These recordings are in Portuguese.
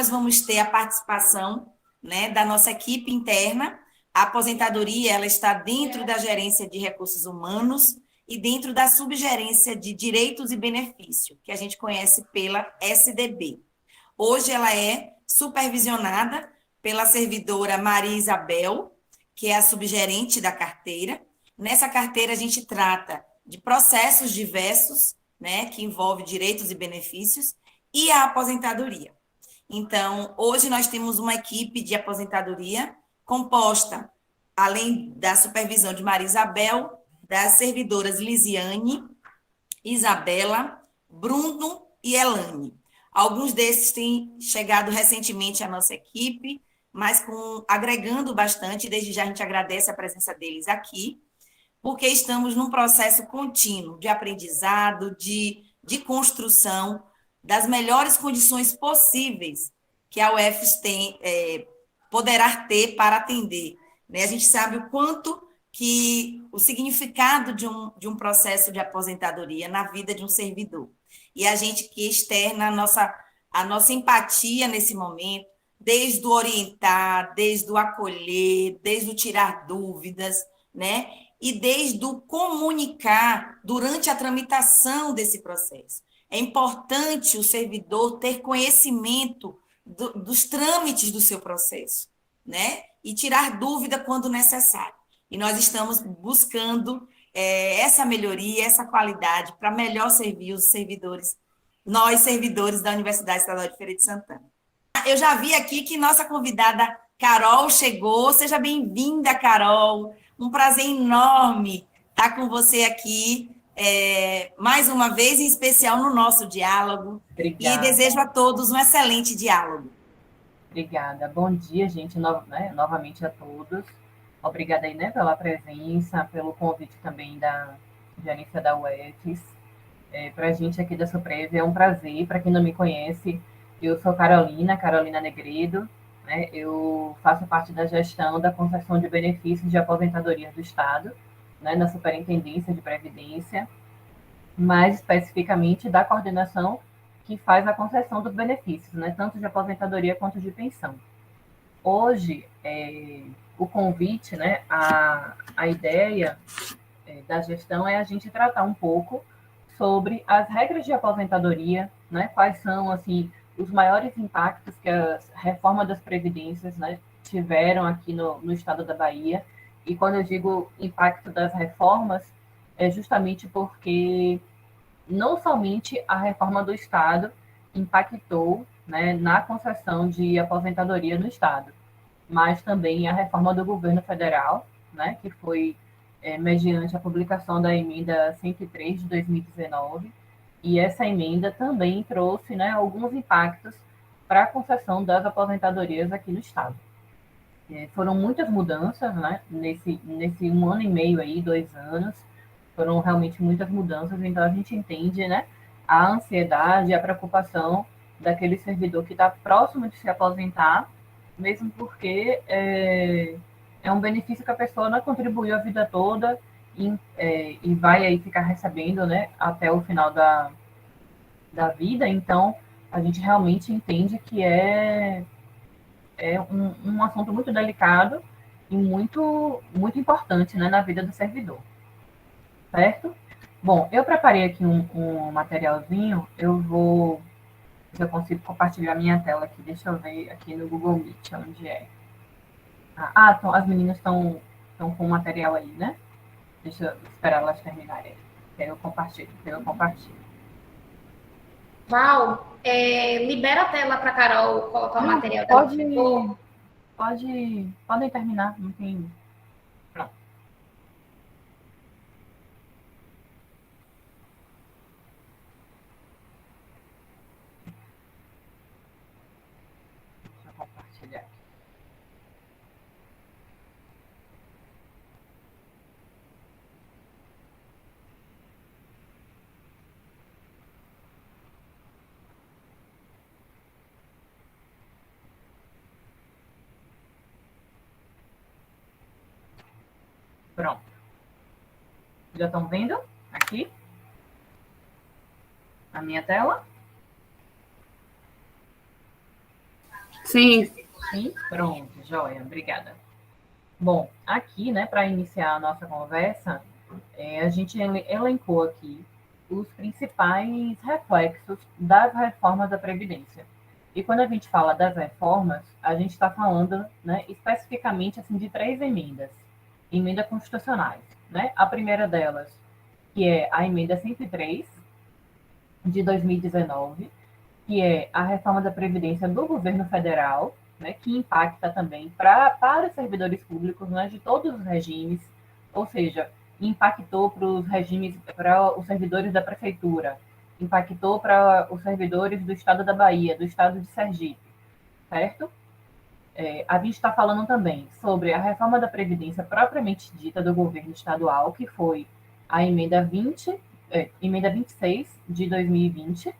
nós vamos ter a participação, né, da nossa equipe interna. A aposentadoria ela está dentro da gerência de recursos humanos e dentro da subgerência de direitos e benefícios, que a gente conhece pela SDB. Hoje ela é supervisionada pela servidora Maria Isabel, que é a subgerente da carteira. Nessa carteira a gente trata de processos diversos, né, que envolve direitos e benefícios, e a aposentadoria. Então, hoje nós temos uma equipe de aposentadoria composta, além da supervisão de Maria Isabel, das servidoras Lisiane, Isabela, Bruno e Elane. Alguns desses têm chegado recentemente à nossa equipe, mas agregando bastante, desde já a gente agradece a presença deles aqui, porque estamos num processo contínuo de aprendizado, de construção das melhores condições possíveis que a UFES poderá ter para atender. Né? A gente sabe o quanto que o significado de um processo de aposentadoria na vida de um servidor. E a gente que externa a nossa empatia nesse momento, desde o orientar, desde o acolher, desde o tirar dúvidas, né? E desde o comunicar durante a tramitação desse processo. É importante o servidor ter conhecimento dos trâmites do seu processo, né? E tirar dúvida quando necessário. E nós estamos buscando essa melhoria, essa qualidade para melhor servir os servidores, nós servidores da Universidade Estadual de Feira de Santana. Eu já vi aqui que nossa convidada Carol chegou. Seja bem-vinda, Carol. Um prazer enorme estar com você aqui, mais uma vez, em especial no nosso diálogo. E Obrigada. desejo a todos um excelente diálogo. Obrigada. Bom dia, gente, novamente a todos. Obrigada aí, né, pela presença, pelo convite também da gerência da UFES. Para a gente aqui da Suprev é um prazer. Para quem não me conhece, eu sou Carolina Negredo, né? Eu faço parte da gestão da concessão de benefícios de aposentadoria do Estado, né, na Superintendência de Previdência, mais especificamente da coordenação que faz a concessão dos benefícios, né, tanto de aposentadoria quanto de pensão. Hoje, o convite, né, a ideia da gestão é a gente tratar um pouco sobre as regras de aposentadoria, né, quais são, assim, os maiores impactos que a reforma das previdências, né, tiveram aqui no estado da Bahia. E quando eu digo impacto das reformas, é justamente porque não somente a reforma do Estado impactou, né, na concessão de aposentadoria no Estado, mas também a reforma do governo federal, né, que foi mediante a publicação da emenda 103 de 2019, e essa emenda também trouxe, né, alguns impactos para a concessão das aposentadorias aqui no Estado. Foram muitas mudanças, né, nesse 1 ano e meio aí, 2 anos, foram realmente muitas mudanças, então a gente entende, né, a ansiedade, a preocupação daquele servidor que está próximo de se aposentar, mesmo porque é um benefício que a pessoa não contribuiu a vida toda e vai aí ficar recebendo, né, até o final da vida. Então a gente realmente entende que é um assunto muito delicado e muito importante, né, na vida do servidor, certo? Bom, eu preparei aqui um materialzinho, eu vou, se eu consigo compartilhar minha tela aqui, deixa eu ver aqui no Google Meet, onde é. As meninas estão com o material aí, né? Deixa eu esperar elas terminarem. Que eu compartilho. Val, libera a tela para a Carol colocar o material dela, por favor. Podem terminar, não tem. Pronto. Deixa eu compartilhar aqui. Pronto. Já estão vendo aqui a minha tela? Sim. Sim? Pronto, joia, obrigada. Bom, aqui, né, para iniciar a nossa conversa, a gente elencou aqui os principais reflexos das reformas da Previdência. E quando a gente fala das reformas, a gente está falando, né, especificamente assim, de 3 emendas constitucionais. Né? A primeira delas, que é a emenda 103, de 2019, que é a reforma da Previdência do governo federal, né, que impacta também para os servidores públicos, né, de todos os regimes, ou seja, impactou para os regimes, para os servidores da prefeitura, impactou para os servidores do estado da Bahia, do estado de Sergipe, certo? A gente está falando também sobre a reforma da Previdência propriamente dita do governo estadual, que foi a emenda 26 de 2020,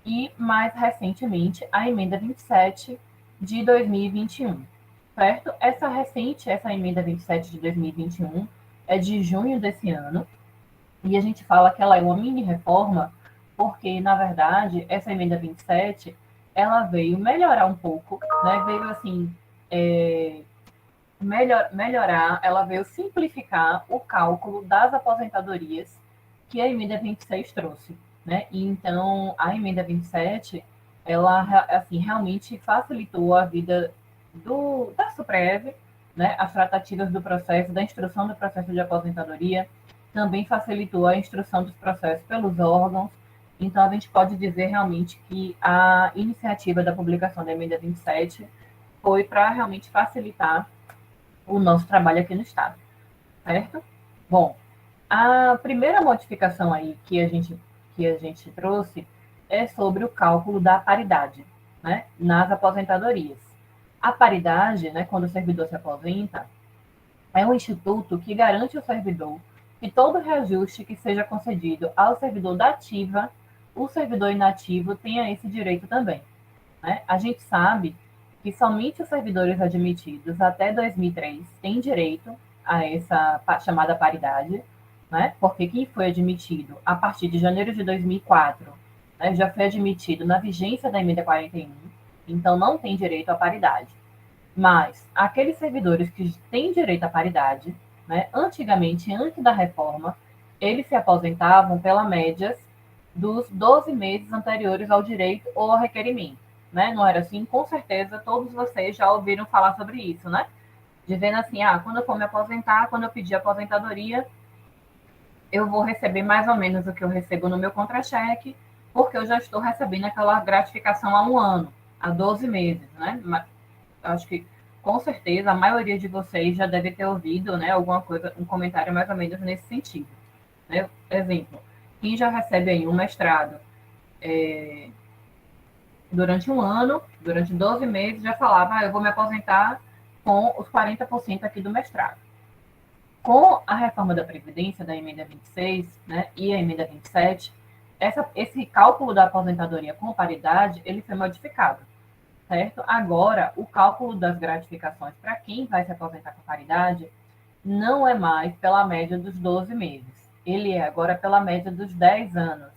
e, mais recentemente, a emenda 27 de 2021, certo? Essa emenda 27 de 2021 é de junho desse ano, e a gente fala que ela é uma mini reforma, porque, na verdade, essa emenda 27, ela veio melhorar um pouco, né? Veio, assim, melhorar, ela veio simplificar o cálculo das aposentadorias que a emenda 26 trouxe, né? E então, a emenda 27, ela, assim, realmente facilitou a vida da SUPREV, né? As tratativas do processo, da instrução do processo de aposentadoria, também facilitou a instrução dos processos pelos órgãos. Então, a gente pode dizer realmente que a iniciativa da publicação da emenda 27 foi para realmente facilitar o nosso trabalho aqui no Estado, certo? Bom, a primeira modificação aí que a gente trouxe é sobre o cálculo da paridade, né, nas aposentadorias. A paridade, né, quando o servidor se aposenta, é um instituto que garante ao servidor que todo reajuste que seja concedido ao servidor da ativa, o servidor inativo tenha esse direito também. Né? A gente sabe que somente os servidores admitidos até 2003 têm direito a essa chamada paridade, né? Porque quem foi admitido a partir de janeiro de 2004, né, já foi admitido na vigência da emenda 41, então não tem direito à paridade. Mas aqueles servidores que têm direito à paridade, né, antigamente, antes da reforma, eles se aposentavam pela média dos 12 meses anteriores ao direito ou ao requerimento. Né? Não era assim? Com certeza todos vocês já ouviram falar sobre isso, né? Dizendo assim, quando eu for me aposentar, quando eu pedir aposentadoria, eu vou receber mais ou menos o que eu recebo no meu contra-cheque, porque eu já estou recebendo aquela gratificação há um ano, há 12 meses, né? Acho que, com certeza, a maioria de vocês já deve ter ouvido, né, alguma coisa, um comentário mais ou menos nesse sentido. Né? Exemplo, quem já recebe aí um mestrado durante um ano, durante 12 meses, já falava, eu vou me aposentar com os 40% aqui do mestrado. Com a reforma da Previdência, da emenda 26, né, e a emenda 27, esse cálculo da aposentadoria com paridade, ele foi modificado, certo? Agora, o cálculo das gratificações para quem vai se aposentar com paridade não é mais pela média dos 12 meses. Ele é agora pela média dos 10 anos,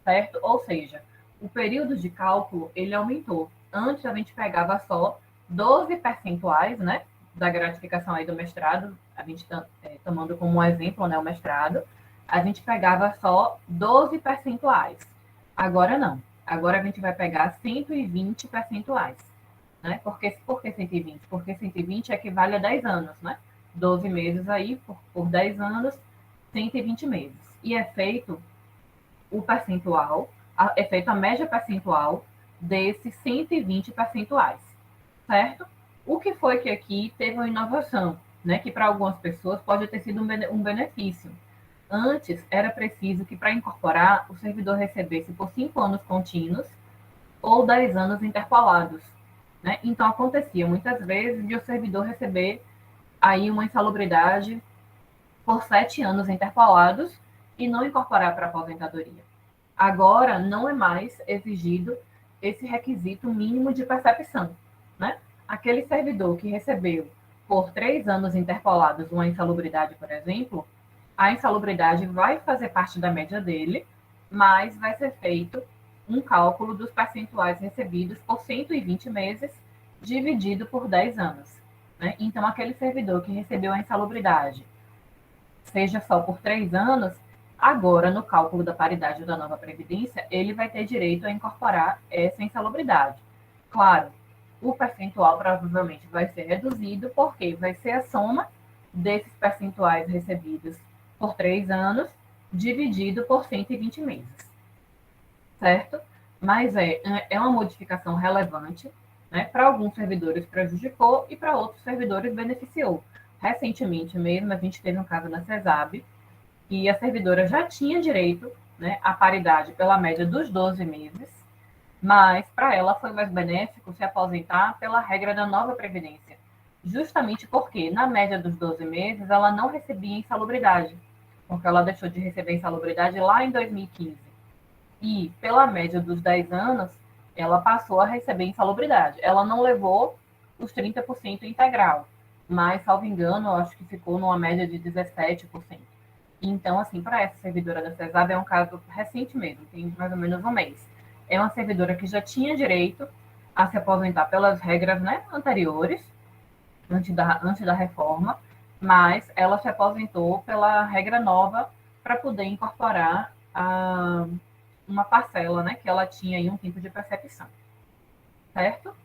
certo? Ou seja, o período de cálculo, ele aumentou. Antes, a gente pegava só 12 percentuais, né, da gratificação aí do mestrado, a gente tomando como um exemplo, né, o mestrado, a gente pegava só 12 percentuais. Agora não. Agora a gente vai pegar 120 percentuais. Né? Por que 120? Porque 120 equivale a 10 anos, né? 12 meses aí, por 10 anos, 120 meses. E é feito o percentual, é feita a média percentual desses 120 percentuais, certo? O que foi que aqui teve uma inovação, né? Que para algumas pessoas pode ter sido um benefício. Antes, era preciso que, para incorporar, o servidor recebesse por 5 anos contínuos ou 10 anos intercalados. Né? Então, acontecia muitas vezes de o servidor receber aí uma insalubridade por 7 anos intercalados e não incorporar para a aposentadoria. Agora, não é mais exigido esse requisito mínimo de percepção. Né? Aquele servidor que recebeu por 3 anos intercalados uma insalubridade, por exemplo, a insalubridade vai fazer parte da média dele, mas vai ser feito um cálculo dos percentuais recebidos por 120 meses dividido por 10 anos. Né? Então, aquele servidor que recebeu a insalubridade, seja só por 3 anos, agora, no cálculo da paridade da nova Previdência, ele vai ter direito a incorporar essa insalubridade. Claro, o percentual provavelmente vai ser reduzido, porque vai ser a soma desses percentuais recebidos por 3 anos, dividido por 120 meses, certo? Mas é uma modificação relevante, né? Para alguns servidores prejudicou e para outros servidores beneficiou. Recentemente mesmo, a gente teve um caso na CESAB, e a servidora já tinha direito, né, à paridade pela média dos 12 meses, mas para ela foi mais benéfico se aposentar pela regra da nova Previdência, justamente porque, na média dos 12 meses, ela não recebia insalubridade, porque ela deixou de receber insalubridade lá em 2015. E, pela média dos 10 anos, ela passou a receber insalubridade. Ela não levou os 30% integral, mas, salvo engano, eu acho que ficou numa média de 17%. Então, assim, para essa servidora da CESAB é um caso recente mesmo, tem mais ou menos um mês. É uma servidora que já tinha direito a se aposentar pelas regras, né, anteriores, antes da reforma, mas ela se aposentou pela regra nova para poder incorporar uma parcela, né, que ela tinha aí um tempo de percepção, certo?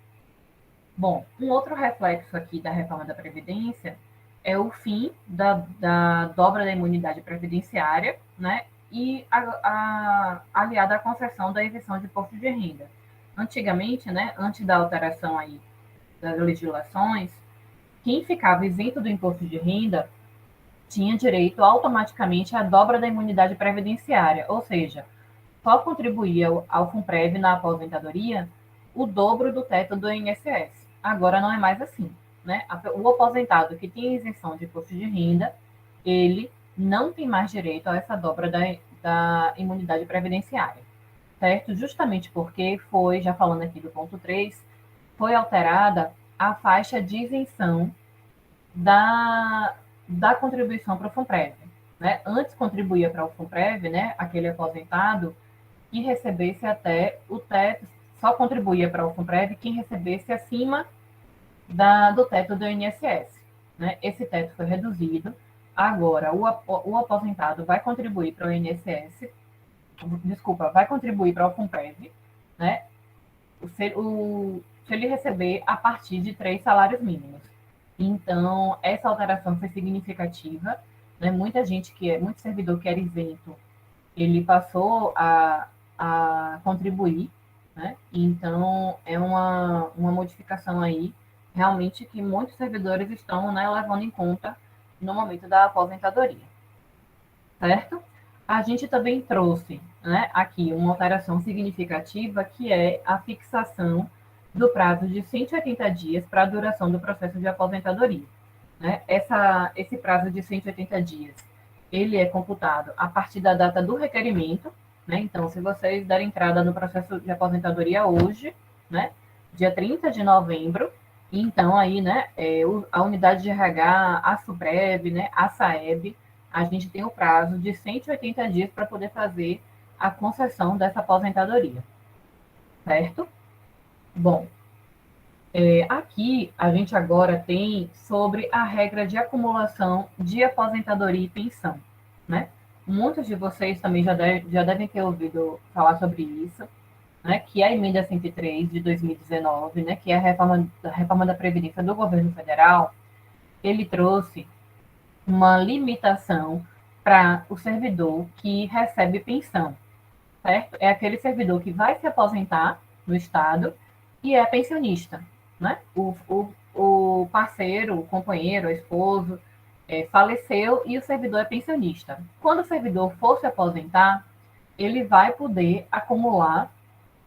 Bom, um outro reflexo aqui da reforma da Previdência é o fim da dobra da imunidade previdenciária, né, e aliada à concessão da isenção de imposto de renda. Antigamente, né, antes da alteração aí das legislações, quem ficava isento do imposto de renda tinha direito automaticamente à dobra da imunidade previdenciária, ou seja, só contribuía ao FUNPREV na aposentadoria o dobro do teto do INSS. Agora não é mais assim. Né? O aposentado que tem isenção de imposto de renda, ele não tem mais direito a essa dobra da imunidade previdenciária. Certo? Justamente porque foi, já falando aqui do ponto 3, foi alterada a faixa de isenção da contribuição para o FUNPREV. Né? Antes contribuía para o FUNPREV, né, aquele aposentado que recebesse até o teto, só contribuía para o FUNPREV quem recebesse acima do teto do INSS. Né? Esse teto foi reduzido, agora o aposentado vai contribuir para o INSS, vai contribuir para o FUNPREV, né? Se ele receber a partir de 3 salários mínimos. Então, essa alteração foi significativa, né? Muito servidor que era isento, ele passou a contribuir, né? Então, é uma modificação aí, realmente, que muitos servidores estão, né, levando em conta no momento da aposentadoria, certo? A gente também trouxe, né, aqui uma alteração significativa, que é a fixação do prazo de 180 dias para a duração do processo de aposentadoria. Né? Esse prazo de 180 dias, ele é computado a partir da data do requerimento, né? Então, se vocês derem entrada no processo de aposentadoria hoje, né, dia 30 de novembro, então aí, né, a unidade de RH, a SUBREV, né, a SAEB, a gente tem o prazo de 180 dias para poder fazer a concessão dessa aposentadoria, certo? Bom, aqui a gente agora tem sobre a regra de acumulação de aposentadoria e pensão, né? Muitos de vocês também já devem ter ouvido falar sobre isso, né? Que é a emenda 103 de 2019, né? Que é a reforma da Previdência do governo federal, ele trouxe uma limitação para o servidor que recebe pensão, certo? É aquele servidor que vai se aposentar no Estado e é pensionista, né? O parceiro, o companheiro, o esposo faleceu e o servidor é pensionista. Quando o servidor for se aposentar, ele vai poder acumular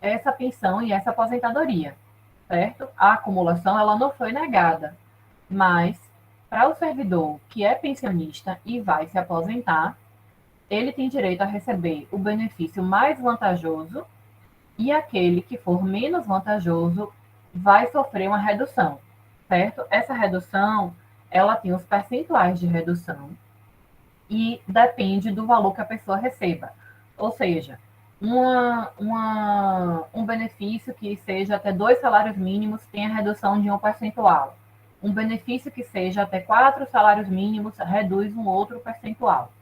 essa pensão e essa aposentadoria, certo? A acumulação ela não foi negada, mas para o servidor que é pensionista e vai se aposentar, ele tem direito a receber o benefício mais vantajoso e aquele que for menos vantajoso vai sofrer uma redução, certo? Essa redução, ela tem os percentuais de redução e depende do valor que a pessoa receba. Ou seja, um benefício que seja até 2 salários mínimos tenha redução de 1 percentual. Um benefício que seja até 4 salários mínimos reduz um outro percentual,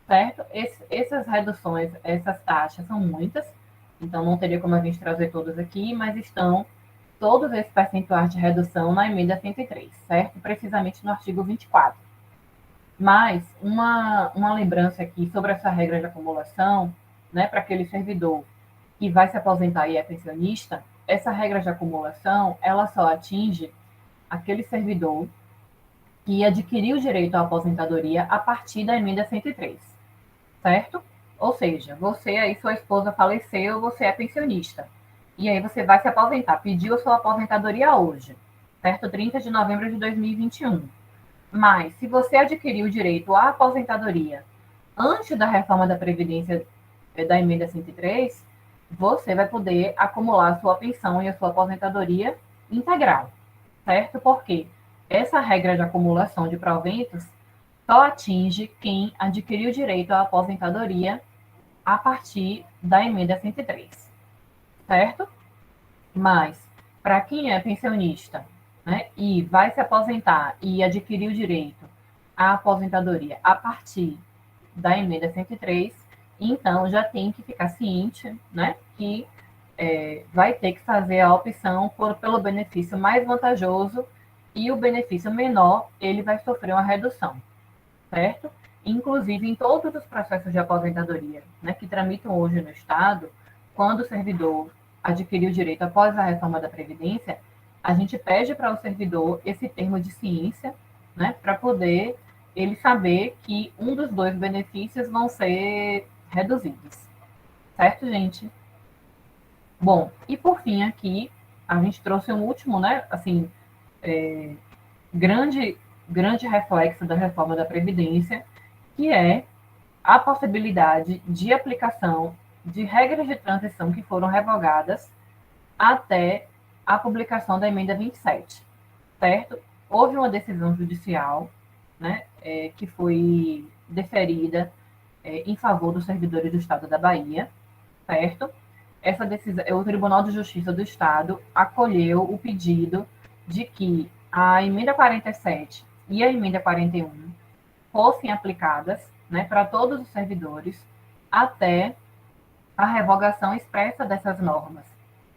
certo? Essas reduções, essas taxas são muitas, então não teria como a gente trazer todas aqui, mas estão todos esses percentuais de redução na emenda 103, certo? Precisamente no artigo 24. Mas uma lembrança aqui sobre essa regra de acumulação, né, para aquele servidor que vai se aposentar e é pensionista, essa regra de acumulação, ela só atinge aquele servidor que adquiriu o direito à aposentadoria a partir da emenda 103, certo? Ou seja, você aí, sua esposa faleceu, você é pensionista. E aí você vai se aposentar, pediu a sua aposentadoria hoje, certo? 30 de novembro de 2021. Mas, se você adquiriu o direito à aposentadoria antes da reforma da Previdência da emenda 103, você vai poder acumular a sua pensão e a sua aposentadoria integral, certo? Porque essa regra de acumulação de proventos só atinge quem adquiriu o direito à aposentadoria a partir da emenda 103, certo? Mas, para quem é pensionista, né, e vai se aposentar e adquirir o direito à aposentadoria a partir da emenda 103, então já tem que ficar ciente, né, que vai ter que fazer a opção pelo benefício mais vantajoso e o benefício menor, ele vai sofrer uma redução, certo? Inclusive, em todos os processos de aposentadoria, né, que tramitam hoje no Estado, quando o servidor adquiriu o direito após a reforma da Previdência, a gente pede para o servidor esse termo de ciência, né, para poder ele saber que um dos dois benefícios vão ser reduzidos. Certo, gente? Bom, e por fim aqui, a gente trouxe um último, né, assim, grande, grande reflexo da reforma da Previdência, que é a possibilidade de aplicação de regras de transição que foram revogadas até a publicação da emenda 27, certo? Houve uma decisão judicial, né, que foi deferida em favor dos servidores do Estado da Bahia, certo? Essa decisão, o Tribunal de Justiça do Estado acolheu o pedido de que a emenda 47 e a emenda 41 fossem aplicadas, né, para todos os servidores até a revogação expressa dessas normas,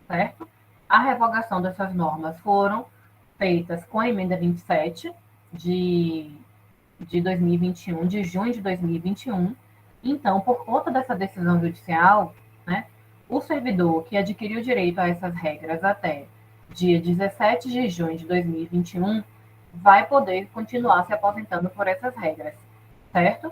certo? A revogação dessas normas foram feitas com a emenda 27 de 2021, de junho de 2021. Então, por conta dessa decisão judicial, né, o servidor que adquiriu direito a essas regras até dia 17 de junho de 2021 vai poder continuar se aposentando por essas regras, certo?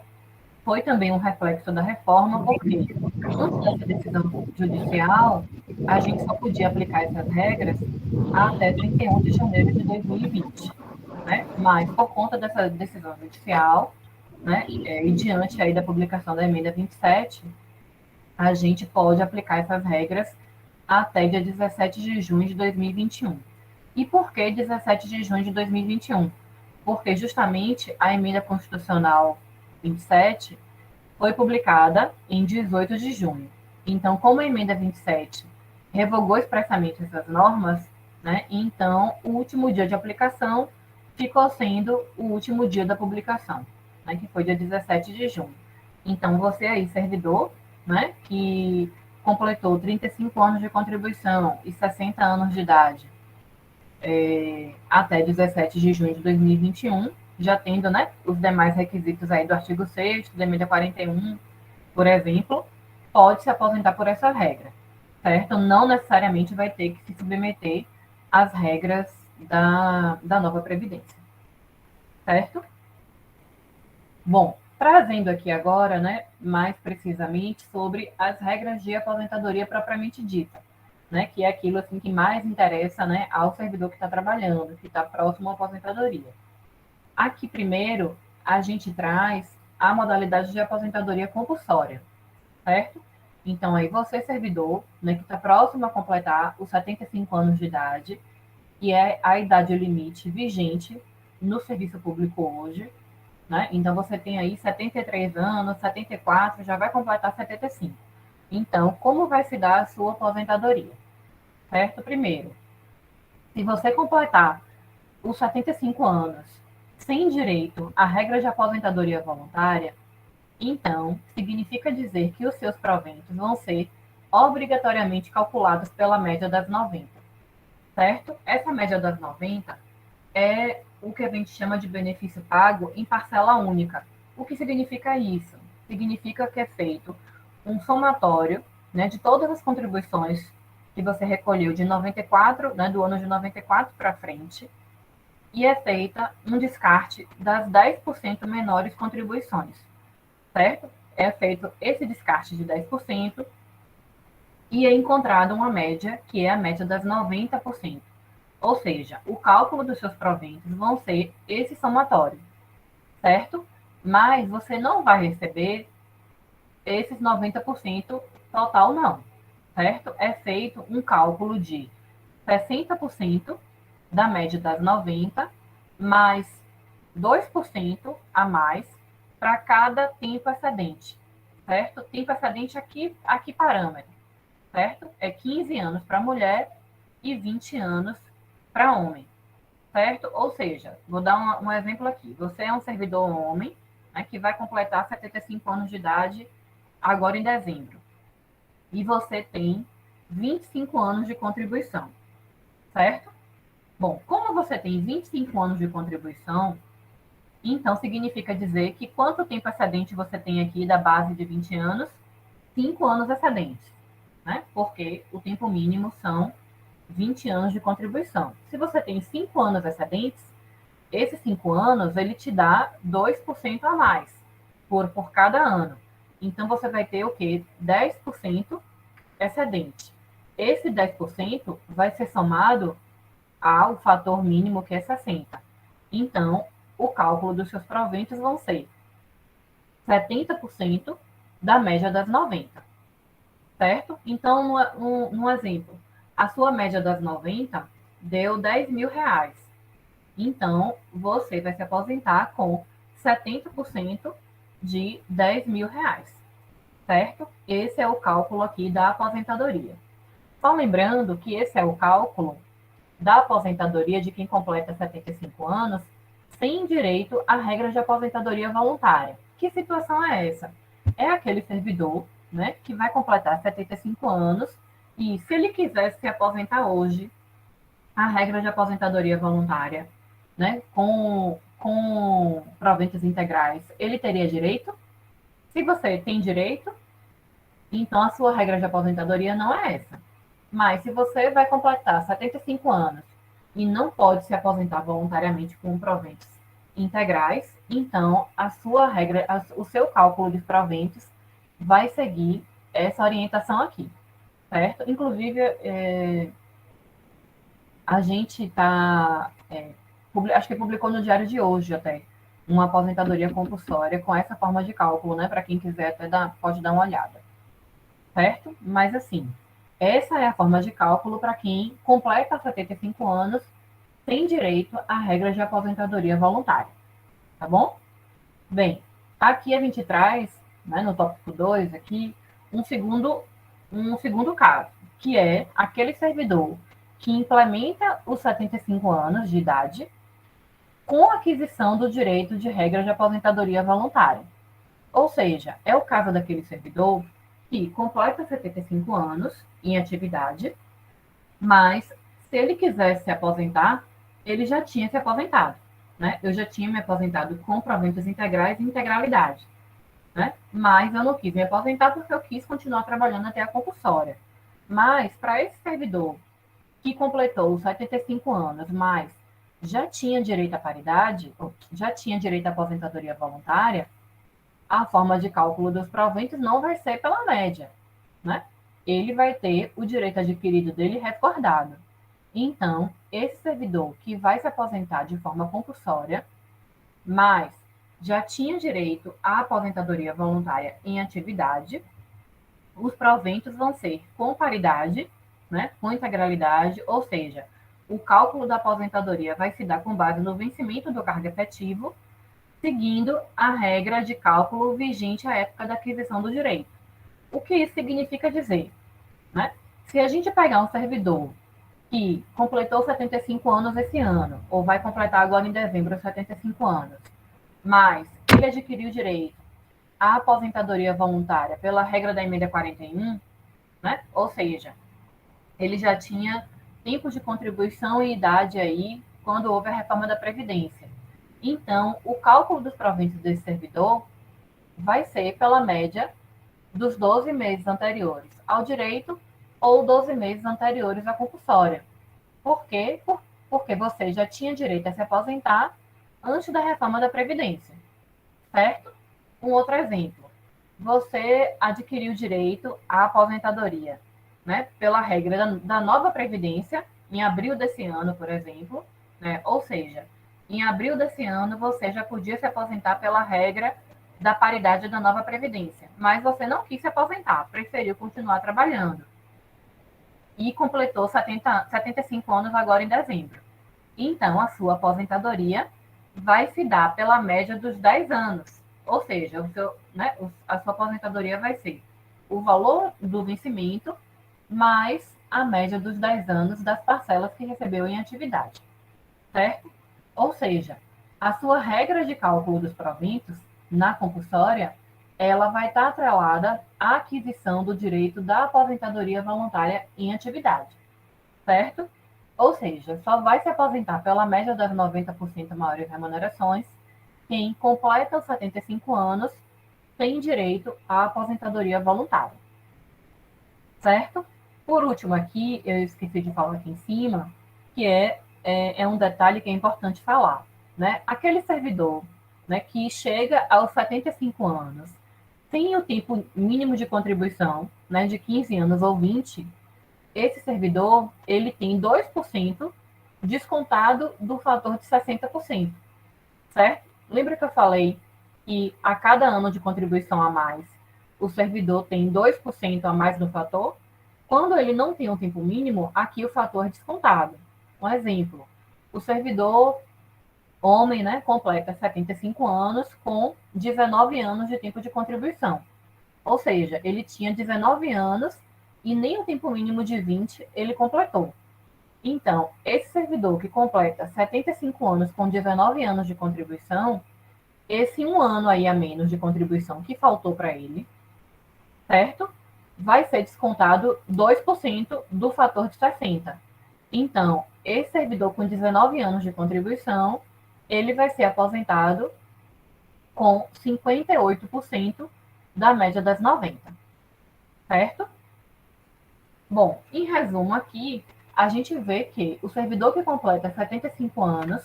Foi também um reflexo da reforma, porque antes dessa decisão judicial, a gente só podia aplicar essas regras até 31 de janeiro de 2020, né? Mas, por conta dessa decisão judicial, né, e diante aí da publicação da emenda 27, a gente pode aplicar essas regras até dia 17 de junho de 2021. E por que 17 de junho de 2021? Porque justamente a emenda constitucional 27 foi publicada em 18 de junho. Então, como a emenda 27 revogou expressamente essas normas, né, então o último dia de aplicação ficou sendo o último dia da publicação, né, que foi dia 17 de junho. Então, você aí, servidor, né, que completou 35 anos de contribuição e 60 anos de idade até 17 de junho de 2021, já tendo, né, os demais requisitos aí do artigo 6º, da emenda 41, por exemplo, pode se aposentar por essa regra, certo? Não necessariamente vai ter que se submeter às regras da nova Previdência, certo? Bom, trazendo aqui agora, né, mais precisamente sobre as regras de aposentadoria propriamente dita, né, que é aquilo assim que mais interessa, né, ao servidor que está trabalhando, que está próximo à aposentadoria. Aqui primeiro a gente traz a modalidade de aposentadoria compulsória, certo? Então aí você servidor, né, que está próximo a completar os 75 anos de idade, que é a idade limite vigente no serviço público hoje, né? Então, você tem aí 73 anos, 74, já vai completar 75. Então, como vai se dar a sua aposentadoria? Certo? Primeiro, se você completar os 75 anos sem direito à regra de aposentadoria voluntária, então significa dizer que os seus proventos vão ser obrigatoriamente calculados pela média das 90, certo? Essa média das 90 é o que a gente chama de benefício pago em parcela única. O que significa isso? Significa que é feito um somatório, né, de todas as contribuições que você recolheu de 94, né, do ano de 94 para frente, e é feita um descarte das 10% menores contribuições, certo? É feito esse descarte de 10% e é encontrada uma média, que é a média das 90%. Ou seja, o cálculo dos seus proventos vão ser esse somatório, certo? Mas você não vai receber esses 90% total, não, certo? É feito um cálculo de 60% da média das 90, mais 2% a mais para cada tempo excedente, certo? Tempo excedente aqui parâmetro, certo? É 15 anos para mulher e 20 anos para homem, certo? Ou seja, vou dar um exemplo aqui. Você é um servidor homem, né, que vai completar 75 anos de idade agora em dezembro. E você tem 25 anos de contribuição, certo? Bom, como você tem 25 anos de contribuição, então significa dizer que quanto tempo excedente você tem aqui da base de 20 anos? 5 anos excedentes, né? Porque o tempo mínimo são 20 anos de contribuição. Se você tem 5 anos excedentes, esses 5 anos, ele te dá 2% a mais por cada ano. Então, você vai ter o quê? 10% excedente. Esse 10% vai ser somado ao fator mínimo, que é 60. Então, o cálculo dos seus proventos vão ser 70% da média das 90, certo? Então, no exemplo, a sua média das 90 deu 10 mil reais. Então, você vai se aposentar com 70% de 10 mil reais, certo? Esse é o cálculo aqui da aposentadoria. Só lembrando que esse é o cálculo da aposentadoria de quem completa 75 anos sem direito à regra de aposentadoria voluntária. Que situação é essa? É aquele servidor, né, que vai completar 75 anos e, se ele quiser se aposentar hoje, a regra de aposentadoria voluntária, né, com proventos integrais, ele teria direito? Se você tem direito, então a sua regra de aposentadoria não é essa. Mas se você vai completar 75 anos e não pode se aposentar voluntariamente com proventos integrais, então a sua regra, o seu cálculo de proventos vai seguir essa orientação aqui, certo? Inclusive, a gente está, acho que publicou no Diário de hoje até, uma aposentadoria compulsória com essa forma de cálculo, né? Para quem quiser até pode dar uma olhada, certo? Mas assim, essa é a forma de cálculo para quem completa 75 anos tem direito à regra de aposentadoria voluntária, tá bom? Bem, aqui a gente traz, né, no tópico 2 aqui, um segundo caso, que é aquele servidor que implementa os 75 anos de idade com aquisição do direito de regra de aposentadoria voluntária. Ou seja, é o caso daquele servidor que completa 75 anos em atividade, mas se ele quisesse se aposentar, ele já tinha se aposentado, né? Eu já tinha me aposentado com proventos integrais e integralidade, né? Mas eu não quis me aposentar porque eu quis continuar trabalhando até a compulsória. Mas para esse servidor que completou os 75 anos, mas já tinha direito à paridade, já tinha direito à aposentadoria voluntária, a forma de cálculo dos proventos não vai ser pela média, né? Ele vai ter o direito adquirido dele recordado. Então, esse servidor que vai se aposentar de forma compulsória, mas já tinha direito à aposentadoria voluntária em atividade, os proventos vão ser com paridade, né, com integralidade, ou seja, o cálculo da aposentadoria vai se dar com base no vencimento do cargo efetivo, seguindo a regra de cálculo vigente à época da aquisição do direito. O que isso significa dizer, né? Se a gente pegar um servidor que completou 75 anos esse ano, ou vai completar agora em dezembro 75 anos, mas ele adquiriu direito à aposentadoria voluntária pela regra da emenda 41, né? Ou seja, ele já tinha tempo de contribuição e idade aí quando houve a reforma da Previdência. Então, o cálculo dos proventos desse servidor vai ser pela média dos 12 meses anteriores ao direito ou 12 meses anteriores à compulsória. Por quê? Porque você já tinha direito a se aposentar antes da reforma da Previdência, certo? Um outro exemplo. Você adquiriu direito à aposentadoria, né, pela regra da nova Previdência, em abril desse ano, por exemplo, né? Ou seja, em abril desse ano você já podia se aposentar pela regra da paridade da nova Previdência, mas você não quis se aposentar, preferiu continuar trabalhando e completou 75 anos agora em dezembro. Então, a sua aposentadoria vai se dar pela média dos 10 anos. Ou seja, a sua aposentadoria vai ser o valor do vencimento mais a média dos 10 anos das parcelas que recebeu em atividade. Certo? Ou seja, a sua regra de cálculo dos proventos na compulsória, ela vai estar atrelada à aquisição do direito da aposentadoria voluntária em atividade. Certo? Ou seja, só vai se aposentar pela média das 90% maiores remunerações quem completa os 75 anos tem direito à aposentadoria voluntária. Certo? Por último aqui, eu esqueci de falar aqui em cima, que é um detalhe que é importante falar. Né? Aquele servidor, né, que chega aos 75 anos, tem o tempo mínimo de contribuição, né, de 15 anos ou 20, esse servidor ele tem 2% descontado do fator de 60%, certo? Lembra que eu falei que a cada ano de contribuição a mais, o servidor tem 2% a mais no fator? Quando ele não tem um tempo mínimo, aqui o fator é descontado. Um exemplo, o servidor homem, né, completa 75 anos com 19 anos de tempo de contribuição. Ou seja, ele tinha 19 anos e nem o tempo mínimo de 20 ele completou. Então, esse servidor que completa 75 anos com 19 anos de contribuição, esse um ano aí a menos de contribuição que faltou para ele, certo? Vai ser descontado 2% do fator de 60. Então, esse servidor com 19 anos de contribuição, ele vai ser aposentado com 58% da média das 90, certo? Bom, em resumo aqui, a gente vê que o servidor que completa 75 anos,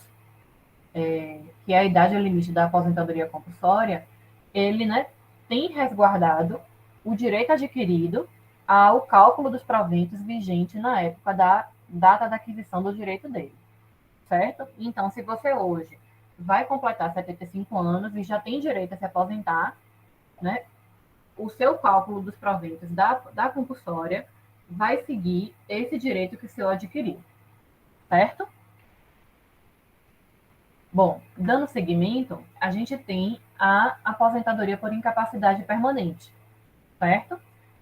que é a idade limite da aposentadoria compulsória, ele, né, tem resguardado o direito adquirido ao cálculo dos proventos vigente na época da data da aquisição do direito dele, certo? Então, se você hoje vai completar 75 anos e já tem direito a se aposentar, né, o seu cálculo dos proventos da compulsória vai seguir esse direito que o senhor adquiriu, certo? Bom, dando seguimento, a gente tem a aposentadoria por incapacidade permanente, certo?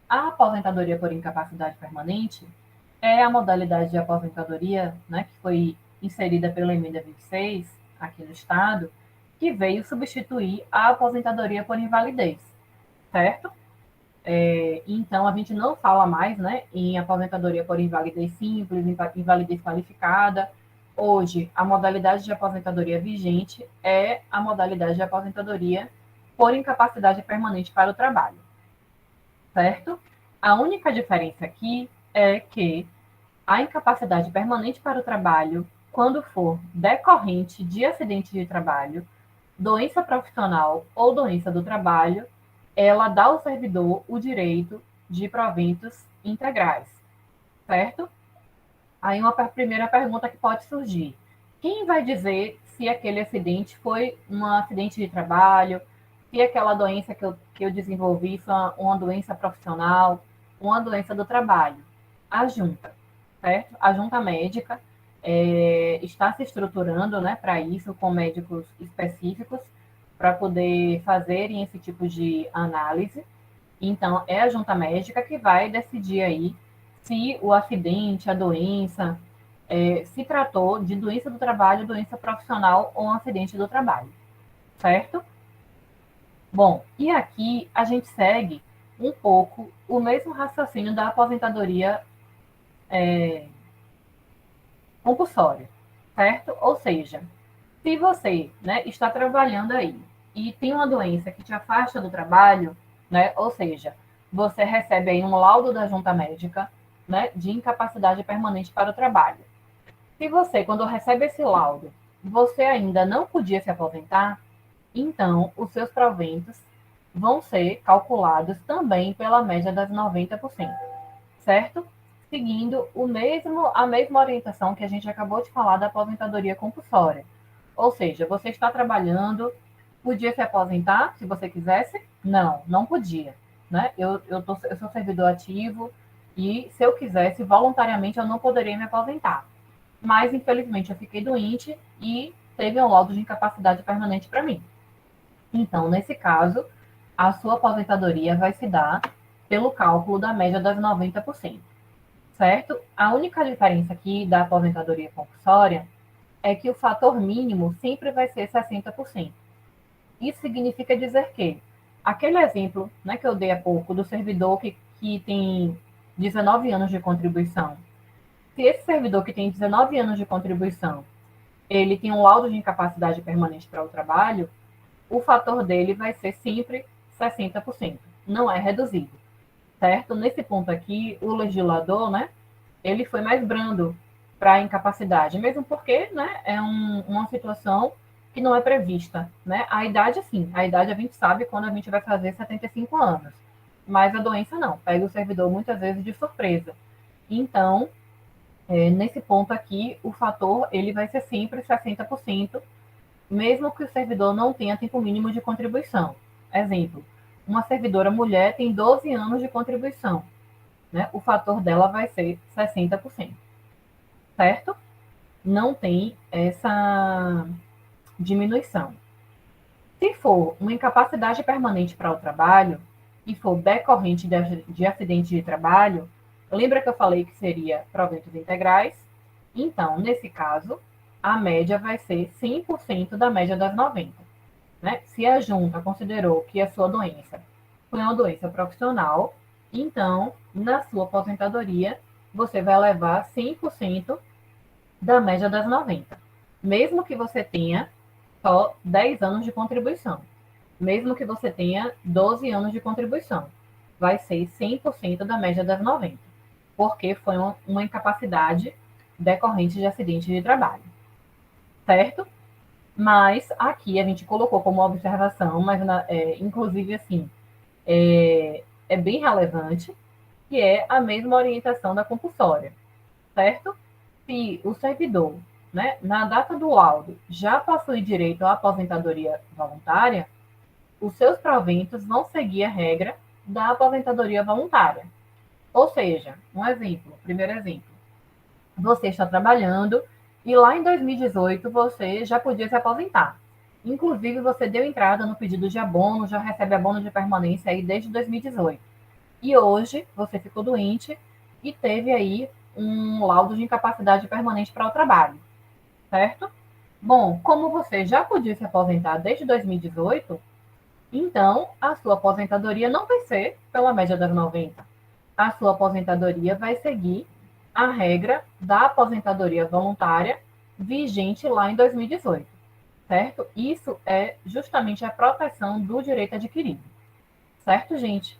A aposentadoria por incapacidade permanente é a modalidade de aposentadoria, né, que foi inserida pela emenda 26 aqui no estado, que veio substituir a aposentadoria por invalidez, certo? Então, a gente não fala mais, né, em aposentadoria por invalidez simples, invalidez qualificada. Hoje, a modalidade de aposentadoria vigente é a modalidade de aposentadoria por incapacidade permanente para o trabalho, certo? A única diferença aqui é que a incapacidade permanente para o trabalho, quando for decorrente de acidente de trabalho, doença profissional ou doença do trabalho, ela dá ao servidor o direito de proventos integrais, certo? Aí uma primeira pergunta que pode surgir: quem vai dizer se aquele acidente foi um acidente de trabalho, se aquela doença que eu desenvolvi foi uma doença profissional, uma doença do trabalho? A junta, certo? A junta médica está se estruturando, né, para isso, com médicos específicos, para poder fazerem esse tipo de análise, Então, é a junta médica que vai decidir aí se o acidente, a doença, se tratou de doença do trabalho, doença profissional ou um acidente do trabalho, certo? Bom, e aqui a gente segue um pouco o mesmo raciocínio da aposentadoria compulsória, certo? Ou seja, se você, né, está trabalhando aí e tem uma doença que te afasta do trabalho, né, ou seja, você recebe aí um laudo da junta médica, né, de incapacidade permanente para o trabalho. Se você, quando recebe esse laudo, você ainda não podia se aposentar, então os seus proventos vão ser calculados também pela média das 90%, certo? Seguindo a mesma orientação que a gente acabou de falar da aposentadoria compulsória. Ou seja, você está trabalhando, podia se aposentar se você quisesse? Não, não podia. Né? Eu sou servidor ativo e se eu quisesse, voluntariamente, eu não poderia me aposentar. Mas, infelizmente, eu fiquei doente e teve um laudo de incapacidade permanente para mim. Então, nesse caso, a sua aposentadoria vai se dar pelo cálculo da média das 90%, certo? A única diferença aqui da aposentadoria compulsória é que o fator mínimo sempre vai ser 60%. Isso significa dizer que aquele exemplo, né, que eu dei há pouco do servidor que tem 19 anos de contribuição, se esse servidor que tem 19 anos de contribuição, ele tem um laudo de incapacidade permanente para o trabalho, o fator dele vai ser sempre 60%, não é reduzido, certo? Nesse ponto aqui, o legislador, né, ele foi mais brando para a incapacidade, mesmo porque, né, é uma situação que não é prevista, né? A idade, sim, a idade a gente sabe quando a gente vai fazer 75 anos, mas a doença não, pega o servidor muitas vezes de surpresa. Então, nesse ponto aqui, o fator ele vai ser sempre 60%, mesmo que o servidor não tenha tempo mínimo de contribuição. Exemplo, uma servidora mulher tem 12 anos de contribuição, né? O fator dela vai ser 60%, certo? Não tem essa diminuição. Se for uma incapacidade permanente para o trabalho e for decorrente de acidente de trabalho, lembra que eu falei que seria proventos integrais? Então, nesse caso, a média vai ser 100% da média das 90%. Né? Se a junta considerou que a sua doença foi uma doença profissional, então, na sua aposentadoria, você vai levar 100% da média das 90%. Mesmo que você tenha só 10 anos de contribuição. Mesmo que você tenha 12 anos de contribuição. Vai ser 100% da média das 90%. Porque foi uma incapacidade decorrente de acidente de trabalho. Certo? Mas aqui a gente colocou como observação, mas inclusive assim, é bem relevante, que é a mesma orientação da compulsória, certo? Se o servidor, né, na data do laudo, já possui direito à aposentadoria voluntária, os seus proventos vão seguir a regra da aposentadoria voluntária. Ou seja, um exemplo, primeiro exemplo, você está trabalhando e lá em 2018 você já podia se aposentar. Inclusive, você deu entrada no pedido de abono, já recebe abono de permanência aí desde 2018. E hoje você ficou doente e teve aí um laudo de incapacidade permanente para o trabalho, certo? Bom, como você já podia se aposentar desde 2018, então a sua aposentadoria não vai ser pela média das 90. A sua aposentadoria vai seguir a regra da aposentadoria voluntária vigente lá em 2018, certo? Isso é justamente a proteção do direito adquirido, certo, gente?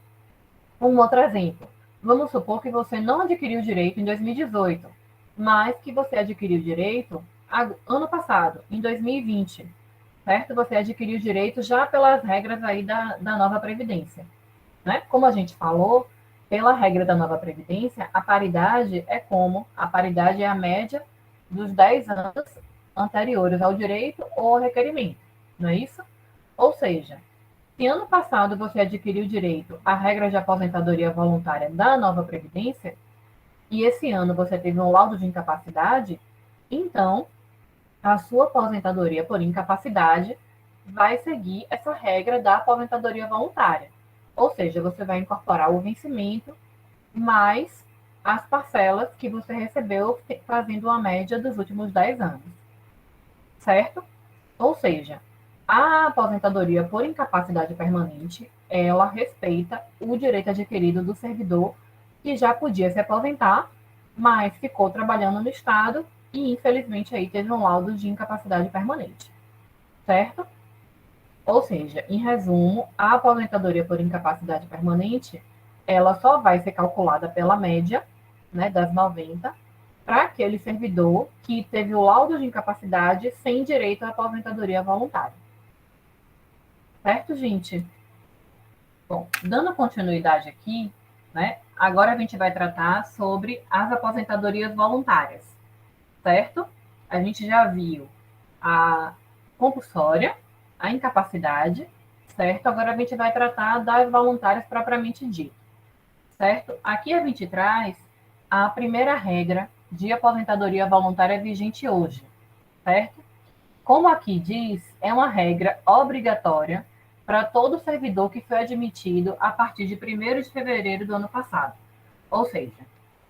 Um outro exemplo. Vamos supor que você não adquiriu o direito em 2018, mas que você adquiriu o direito ano passado, em 2020, certo? Você adquiriu o direito já pelas regras aí da nova Previdência, né? Como a gente falou, pela regra da nova Previdência, a paridade é como? A paridade é a média dos 10 anos anteriores ao direito ou ao requerimento, não é isso? Ou seja, se ano passado você adquiriu direito à regra de aposentadoria voluntária da nova Previdência, e esse ano você teve um laudo de incapacidade, então a sua aposentadoria por incapacidade vai seguir essa regra da aposentadoria voluntária. Ou seja, você vai incorporar o vencimento mais as parcelas que você recebeu fazendo uma média dos últimos 10 anos, certo? Ou seja, a aposentadoria por incapacidade permanente, ela respeita o direito adquirido do servidor que já podia se aposentar, mas ficou trabalhando no Estado e, infelizmente, aí teve um laudo de incapacidade permanente, certo? Ou seja, em resumo, a aposentadoria por incapacidade permanente, ela só vai ser calculada pela média, né, das 90, para aquele servidor que teve o laudo de incapacidade sem direito à aposentadoria voluntária. Certo, gente? Bom, dando continuidade aqui, né, agora a gente vai tratar sobre as aposentadorias voluntárias, certo? A gente já viu a compulsória, a incapacidade, certo? Agora a gente vai tratar das voluntárias propriamente dito, certo? Aqui a gente traz a primeira regra de aposentadoria voluntária vigente hoje, certo? Como aqui diz, é uma regra obrigatória para todo servidor que foi admitido a partir de 1º de fevereiro do ano passado. Ou seja,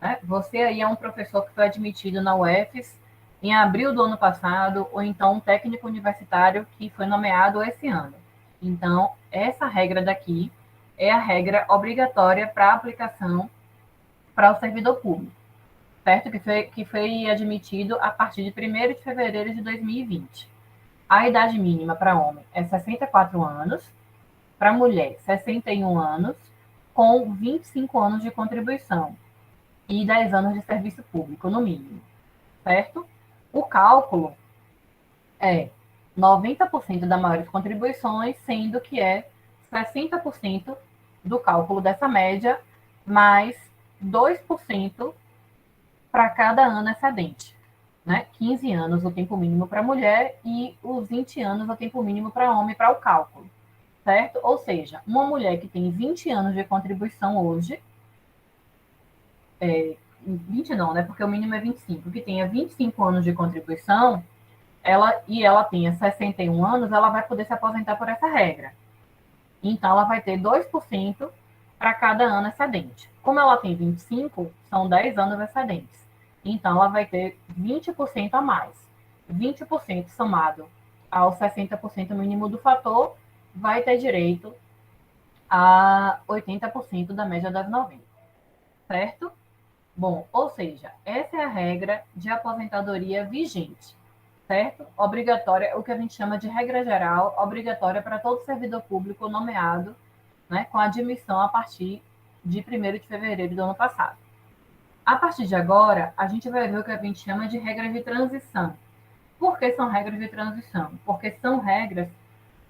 né, você aí é um professor que foi admitido na UFES em abril do ano passado, ou então um técnico universitário que foi nomeado esse ano. Então, essa regra daqui é a regra obrigatória para aplicação para o servidor público, certo? Que foi admitido a partir de 1º de fevereiro de 2020. A idade mínima para homem é 64 anos, para mulher 61 anos, com 25 anos de contribuição e 10 anos de serviço público, no mínimo, certo? O cálculo é 90% das maiores contribuições, sendo que é 60% do cálculo dessa média, mais 2% para cada ano excedente. Né? 15 anos o tempo mínimo para mulher e os 20 anos o tempo mínimo para homem para o cálculo, certo? Ou seja, uma mulher que tem 20 anos de contribuição hoje, 20 não, né? Porque o mínimo é 25, que tenha 25 anos de contribuição, ela tenha 61 anos, ela vai poder se aposentar por essa regra. Então, ela vai ter 2% para cada ano excedente. Como ela tem 25, são 10 anos excedentes. Então, ela vai ter 20% a mais. 20% somado ao 60% mínimo do fator, vai ter direito a 80% da média das 90. Certo? Bom, ou seja, essa é a regra de aposentadoria vigente. Certo? Obrigatória, o que a gente chama de regra geral, obrigatória para todo servidor público nomeado, né, com admissão a partir de 1º de fevereiro do ano passado. A partir de agora, a gente vai ver o que a gente chama de regras de transição. Por que são regras de transição? Porque são regras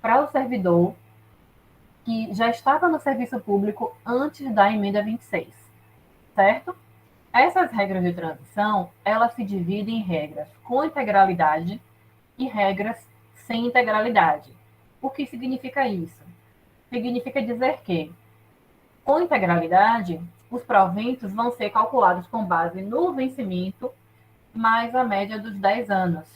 para o servidor que já estava no serviço público antes da emenda 26, certo? Essas regras de transição, elas se dividem em regras com integralidade e regras sem integralidade. O que significa isso? Significa dizer que, com integralidade, os proventos vão ser calculados com base no vencimento mais a média dos 10 anos,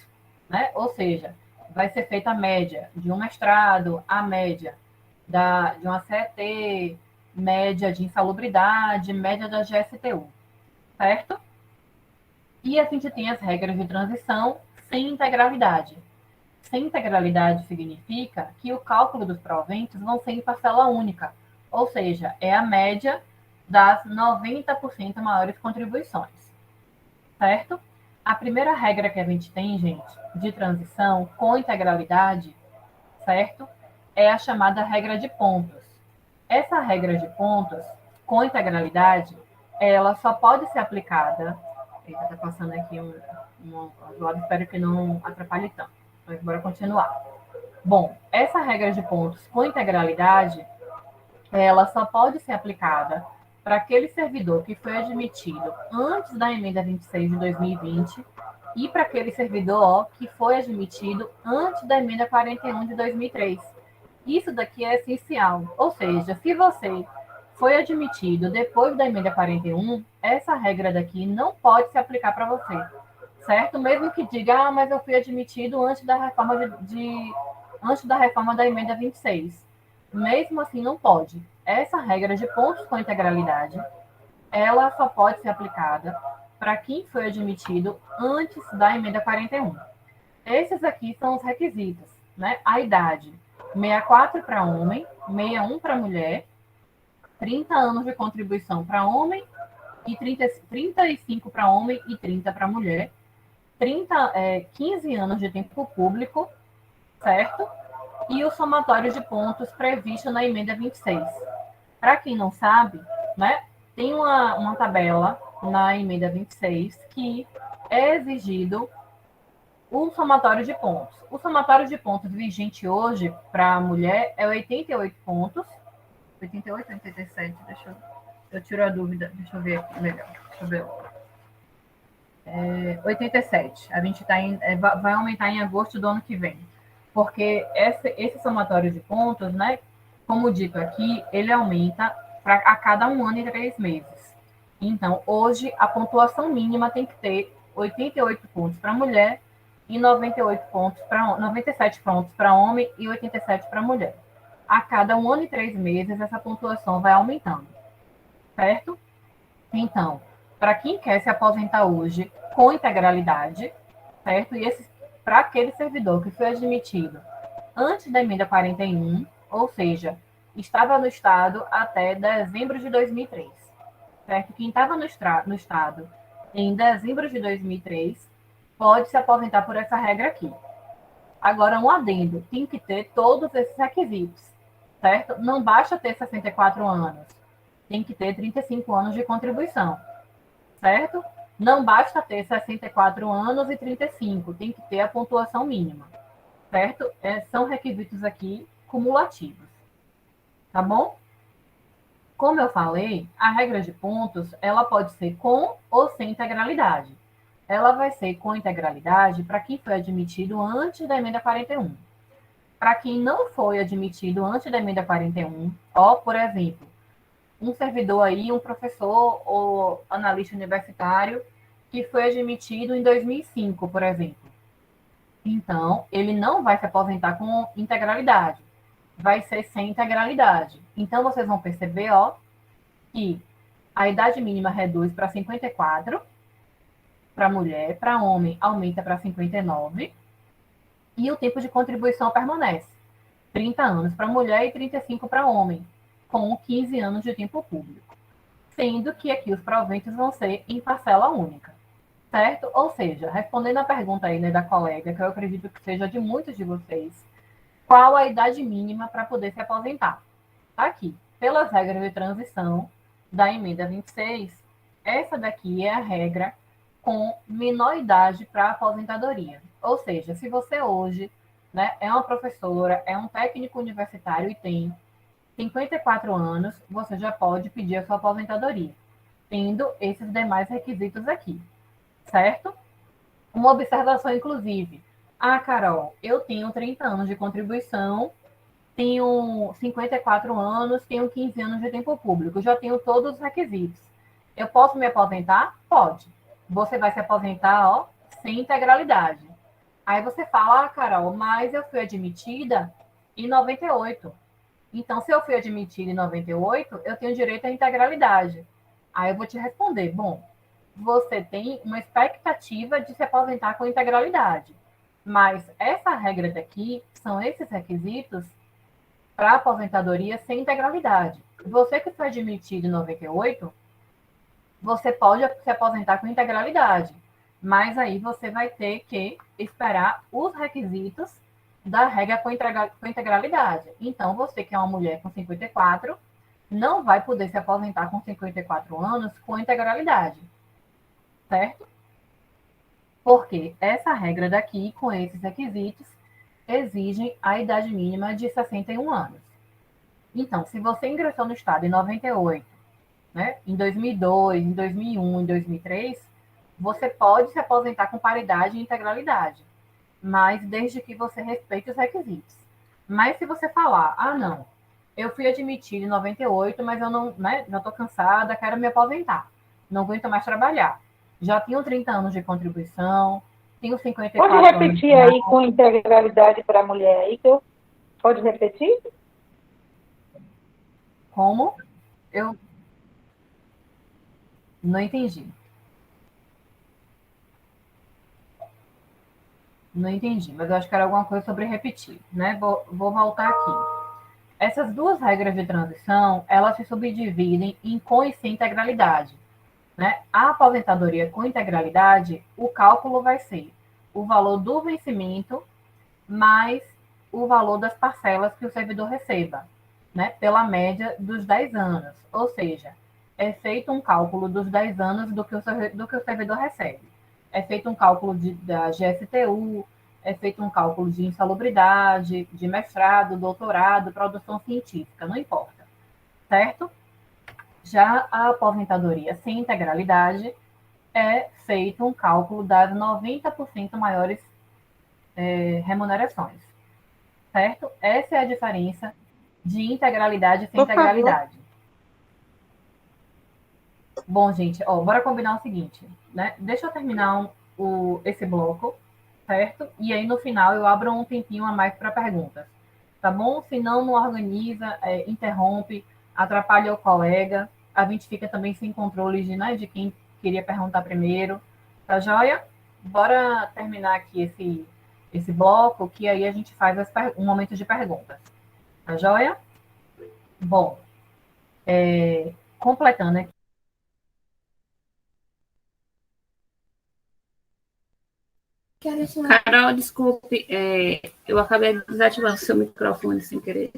né? Ou seja, vai ser feita a média de um mestrado, a média de uma CET, média de insalubridade, média da GSTU, certo? E a gente tem as regras de transição sem integralidade. Sem integralidade significa que o cálculo dos proventos vão ser em parcela única, ou seja, é a média das 90% maiores contribuições, certo? A primeira regra que a gente tem, gente, de transição com integralidade, certo? É a chamada regra de pontos. Essa regra de pontos, com integralidade, ela só pode ser aplicada... Eita, tá passando aqui um lado, espero que não atrapalhe tanto. Mas bora continuar. Bom, essa regra de pontos com integralidade, ela só pode ser aplicada para aquele servidor que foi admitido antes da emenda 26 de 2020 e para aquele servidor que foi admitido antes da emenda 41 de 2003. Isso daqui é essencial. Ou seja, se você foi admitido depois da emenda 41, essa regra daqui não pode se aplicar para você, certo? Mesmo que diga, mas eu fui admitido antes da reforma antes da reforma da emenda 26. mesmo assim não pode. Essa regra de pontos com integralidade, ela só pode ser aplicada para quem foi admitido antes da emenda 41. Esses aqui são os requisitos, né? A idade, 64 para homem, 61 para mulher, 30 anos de contribuição para homem, e 35 para homem e 30 para mulher, 15 anos de tempo público, certo? E o somatório de pontos previsto na emenda 26. Para quem não sabe, né, tem uma tabela na emenda 26 que é exigido o somatório de pontos. O somatório de pontos vigente hoje para a mulher é 88 pontos. 88 ou 87? Eu tiro a dúvida. Deixa eu ver aqui melhor. Deixa eu ver. 87. A gente vai aumentar em agosto do ano que vem. Porque esse somatório de pontos, né, como dito aqui, ele aumenta a cada 1 ano e 3 meses. Então, hoje, a pontuação mínima tem que ter 88 pontos para mulher e 97 pontos para homem e 87 para mulher. A cada 1 ano e 3 meses, essa pontuação vai aumentando, certo? Então, para quem quer se aposentar hoje com integralidade, certo? E para aquele servidor que foi admitido antes da emenda 41, ou seja, estava no Estado até dezembro de 2003, certo? Quem estava no Estado em dezembro de 2003 pode se aposentar por essa regra aqui. Agora, um adendo, tem que ter todos esses requisitos, certo? Não basta ter 64 anos, tem que ter 35 anos de contribuição, certo? Não basta ter 64 anos e 35, tem que ter a pontuação mínima, certo? São requisitos aqui cumulativos, tá bom? Como eu falei, a regra de pontos, ela pode ser com ou sem integralidade. Ela vai ser com integralidade para quem foi admitido antes da emenda 41. Para quem não foi admitido antes da emenda 41, por exemplo, um servidor aí, um professor ou analista universitário que foi admitido em 2005, por exemplo. Então, ele não vai se aposentar com integralidade, vai ser sem integralidade. Então, vocês vão perceber, que a idade mínima reduz para 54 para mulher, para homem aumenta para 59 e o tempo de contribuição permanece. 30 anos para mulher e 35 para homem, com 15 anos de tempo público. Sendo que aqui os proventos vão ser em parcela única, certo? Ou seja, respondendo a pergunta aí, né, da colega, que eu acredito que seja de muitos de vocês, qual a idade mínima para poder se aposentar? Aqui, pelas regras de transição da emenda 26, essa daqui é a regra com menor idade para aposentadoria. Ou seja, se você hoje, né, é uma professora, é um técnico universitário e tem 54 anos, você já pode pedir a sua aposentadoria, tendo esses demais requisitos aqui, certo? Uma observação, inclusive. Carol, eu tenho 30 anos de contribuição, tenho 54 anos, tenho 15 anos de tempo público, já tenho todos os requisitos. Eu posso me aposentar? Pode. Você vai se aposentar, sem integralidade. Aí você fala, Carol, mas eu fui admitida em 98. Então, se eu fui admitida em 98, eu tenho direito à integralidade. Aí eu vou te responder, bom, você tem uma expectativa de se aposentar com integralidade. Mas essa regra daqui são esses requisitos para aposentadoria sem integralidade. Você que foi admitido em 98, você pode se aposentar com integralidade, mas aí você vai ter que esperar os requisitos da regra com integralidade. Então, você que é uma mulher com 54, não vai poder se aposentar com 54 anos com integralidade, certo? Porque essa regra daqui, com esses requisitos, exigem a idade mínima de 61 anos. Então, se você ingressou no Estado em 98, né, em 2002, em 2001, em 2003, você pode se aposentar com paridade e integralidade, mas desde que você respeite os requisitos. Mas se você falar, não, eu fui admitido em 98, mas eu não, né, já estou cansada, quero me aposentar, não aguento mais trabalhar. Já tenho 30 anos de contribuição, tenho 54 anos. Pode repetir aí com integralidade para a mulher aí? Pode repetir? Como? Eu não entendi. Não entendi, mas eu acho que era alguma coisa sobre repetir, né? Vou voltar aqui. Essas duas regras de transição, elas se subdividem em com e sem integralidade, né? A aposentadoria com integralidade, o cálculo vai ser o valor do vencimento mais o valor das parcelas que o servidor receba, né? Pela média dos 10 anos. Ou seja, é feito um cálculo dos 10 anos do que o servidor recebe. É feito um cálculo da GSTU, é feito um cálculo de insalubridade, de mestrado, doutorado, produção científica, não importa, certo? Já a aposentadoria sem integralidade é feito um cálculo das 90% maiores remunerações, certo? Essa é a diferença de integralidade sem integralidade. Bom, gente, bora combinar o seguinte, né? Deixa eu terminar esse bloco, certo? E aí, no final, eu abro um tempinho a mais para perguntas, tá bom? Se não organiza, interrompe, atrapalha o colega, a gente fica também sem controle de quem queria perguntar primeiro, tá joia? Bora terminar aqui esse bloco, que aí a gente faz um momento de perguntas, tá joia? Bom, completando aqui. Carol, desculpe, eu acabei desativando seu microfone sem querer.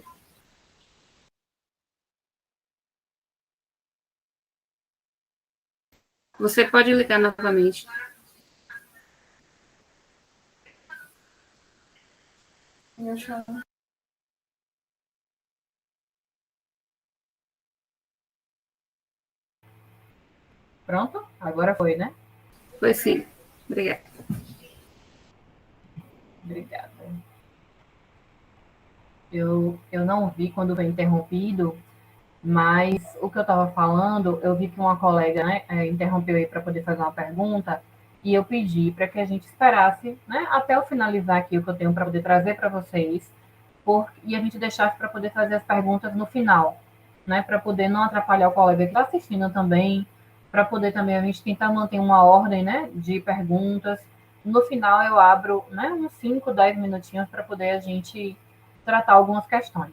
Você pode ligar novamente. Pronto? Agora foi, né? Foi sim. Obrigada. Obrigada. Eu não vi quando foi interrompido, mas o que eu estava falando, eu vi que uma colega, né, interrompeu aí para poder fazer uma pergunta, e eu pedi para que a gente esperasse, né, até eu finalizar aqui o que eu tenho para poder trazer para vocês, e a gente deixasse para poder fazer as perguntas no final, né, para poder não atrapalhar o colega que está assistindo também, para poder também a gente tentar manter uma ordem, né, de perguntas. No final eu abro, né, uns 5, 10 minutinhos para poder a gente tratar algumas questões,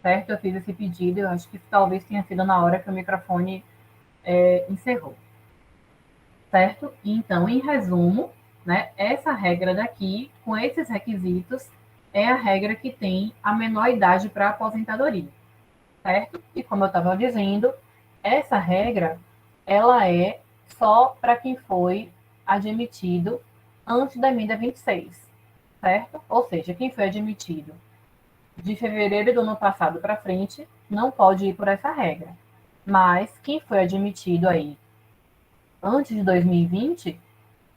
certo? Eu fiz esse pedido, eu acho que talvez tenha sido na hora que o microfone encerrou, certo? Então, em resumo, né, essa regra daqui, com esses requisitos, é a regra que tem a menor idade para aposentadoria, certo? E como eu estava dizendo, essa regra, ela é só para quem foi admitido antes da emenda 26, certo? Ou seja, quem foi admitido de fevereiro do ano passado para frente não pode ir por essa regra. Mas quem foi admitido aí antes de 2020,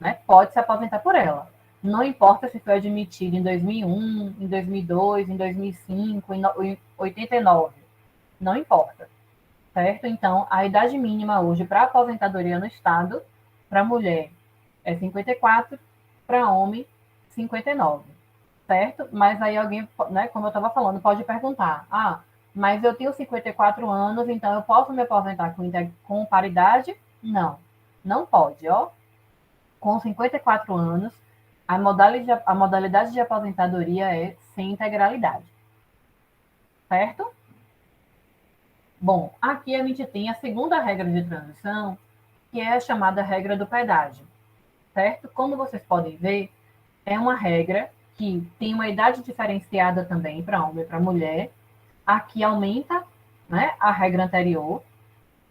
né, pode se aposentar por ela. Não importa se foi admitido em 2001, em 2002, em 2005, em 89. Não importa, certo? Então, a idade mínima hoje para aposentadoria no Estado, para mulher, é 54, para homem, 59, certo? Mas aí alguém, né, como eu estava falando, pode perguntar, mas eu tenho 54 anos, então eu posso me aposentar com paridade? Não, não pode, ó. Com 54 anos, a modalidade de aposentadoria é sem integralidade, certo? Bom, aqui a gente tem a segunda regra de transição, que é a chamada regra do pedágio, certo? Como vocês podem ver, é uma regra que tem uma idade diferenciada também para homem e para mulher. Aqui aumenta, né, a regra anterior,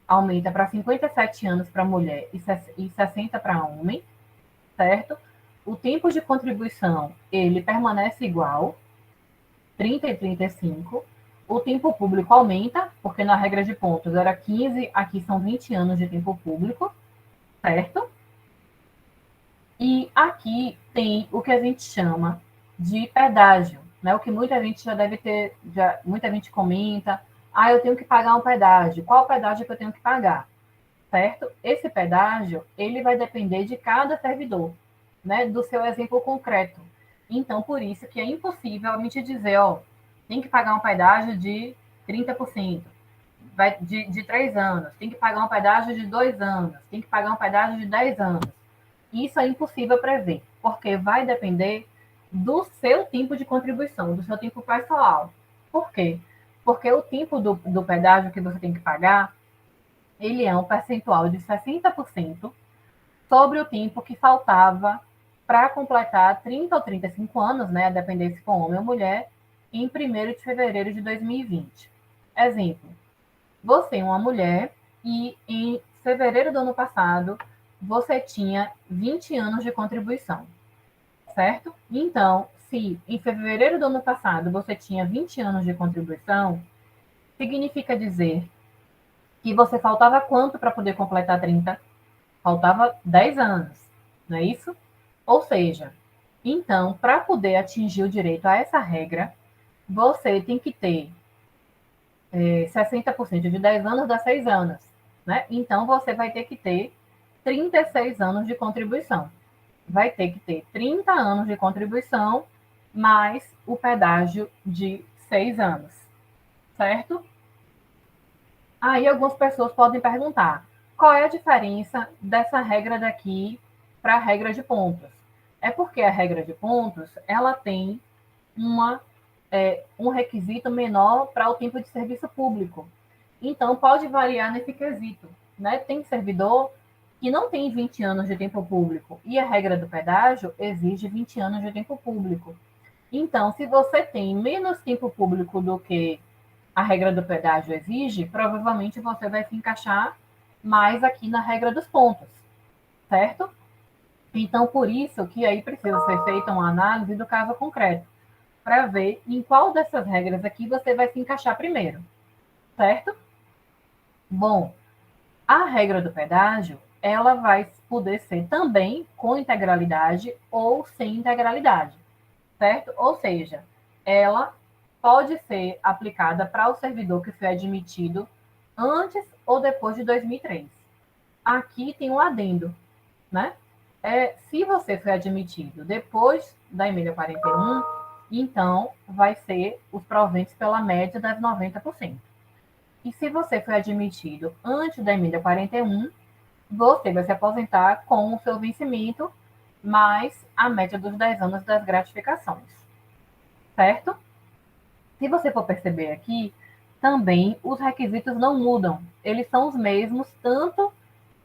aumenta para 57 anos para mulher e 60 para homem, certo? O tempo de contribuição, ele permanece igual, 30 e 35. O tempo público aumenta, porque na regra de pontos era 15, aqui são 20 anos de tempo público, certo? E aqui tem o que a gente chama de pedágio, né? O que muita gente já deve ter, muita gente comenta, eu tenho que pagar um pedágio. Qual pedágio que eu tenho que pagar? Certo? Esse pedágio, ele vai depender de cada servidor, né? Do seu exemplo concreto. Então, por isso que é impossível a gente dizer, tem que pagar um pedágio de 30%, vai de 3 anos, tem que pagar um pedágio de 2 anos, tem que pagar um pedágio de 10 anos. Isso é impossível prever, porque vai depender do seu tempo de contribuição, do seu tempo pessoal. Por quê? Porque o tempo do pedágio que você tem que pagar, ele é um percentual de 60% sobre o tempo que faltava para completar 30 ou 35 anos, né, a depender se for homem ou mulher, em 1º de fevereiro de 2020. Exemplo, você é uma mulher e em fevereiro do ano passado você tinha 20 anos de contribuição, certo? Então, se em fevereiro do ano passado você tinha 20 anos de contribuição, significa dizer que você faltava quanto para poder completar 30? Faltava 10 anos, não é isso? Ou seja, então, para poder atingir o direito a essa regra, você tem que ter 60% de 10 anos dá 6 anos, né? Então, você vai ter que ter 36 anos de contribuição. Vai ter que ter 30 anos de contribuição mais o pedágio de 6 anos, certo? Aí algumas pessoas podem perguntar, qual é a diferença dessa regra daqui para a regra de pontos? É porque a regra de pontos, ela tem um requisito menor para o tempo de serviço público. Então, pode variar nesse quesito, né? Tem servidor que não tem 20 anos de tempo público, e a regra do pedágio exige 20 anos de tempo público. Então, se você tem menos tempo público do que a regra do pedágio exige, provavelmente você vai se encaixar mais aqui na regra dos pontos, certo? Então, por isso que aí precisa ser feita uma análise do caso concreto, para ver em qual dessas regras aqui você vai se encaixar primeiro, certo? Bom, a regra do pedágio, ela vai poder ser também com integralidade ou sem integralidade, certo? Ou seja, ela pode ser aplicada para o servidor que foi admitido antes ou depois de 2003. Aqui tem um adendo, né? Se você foi admitido depois da emenda 41, então vai ser os proventos pela média das 90%. E se você foi admitido antes da emenda 41, você vai se aposentar com o seu vencimento mais a média dos 10 anos das gratificações, certo? Se você for perceber aqui, também os requisitos não mudam. Eles são os mesmos, tanto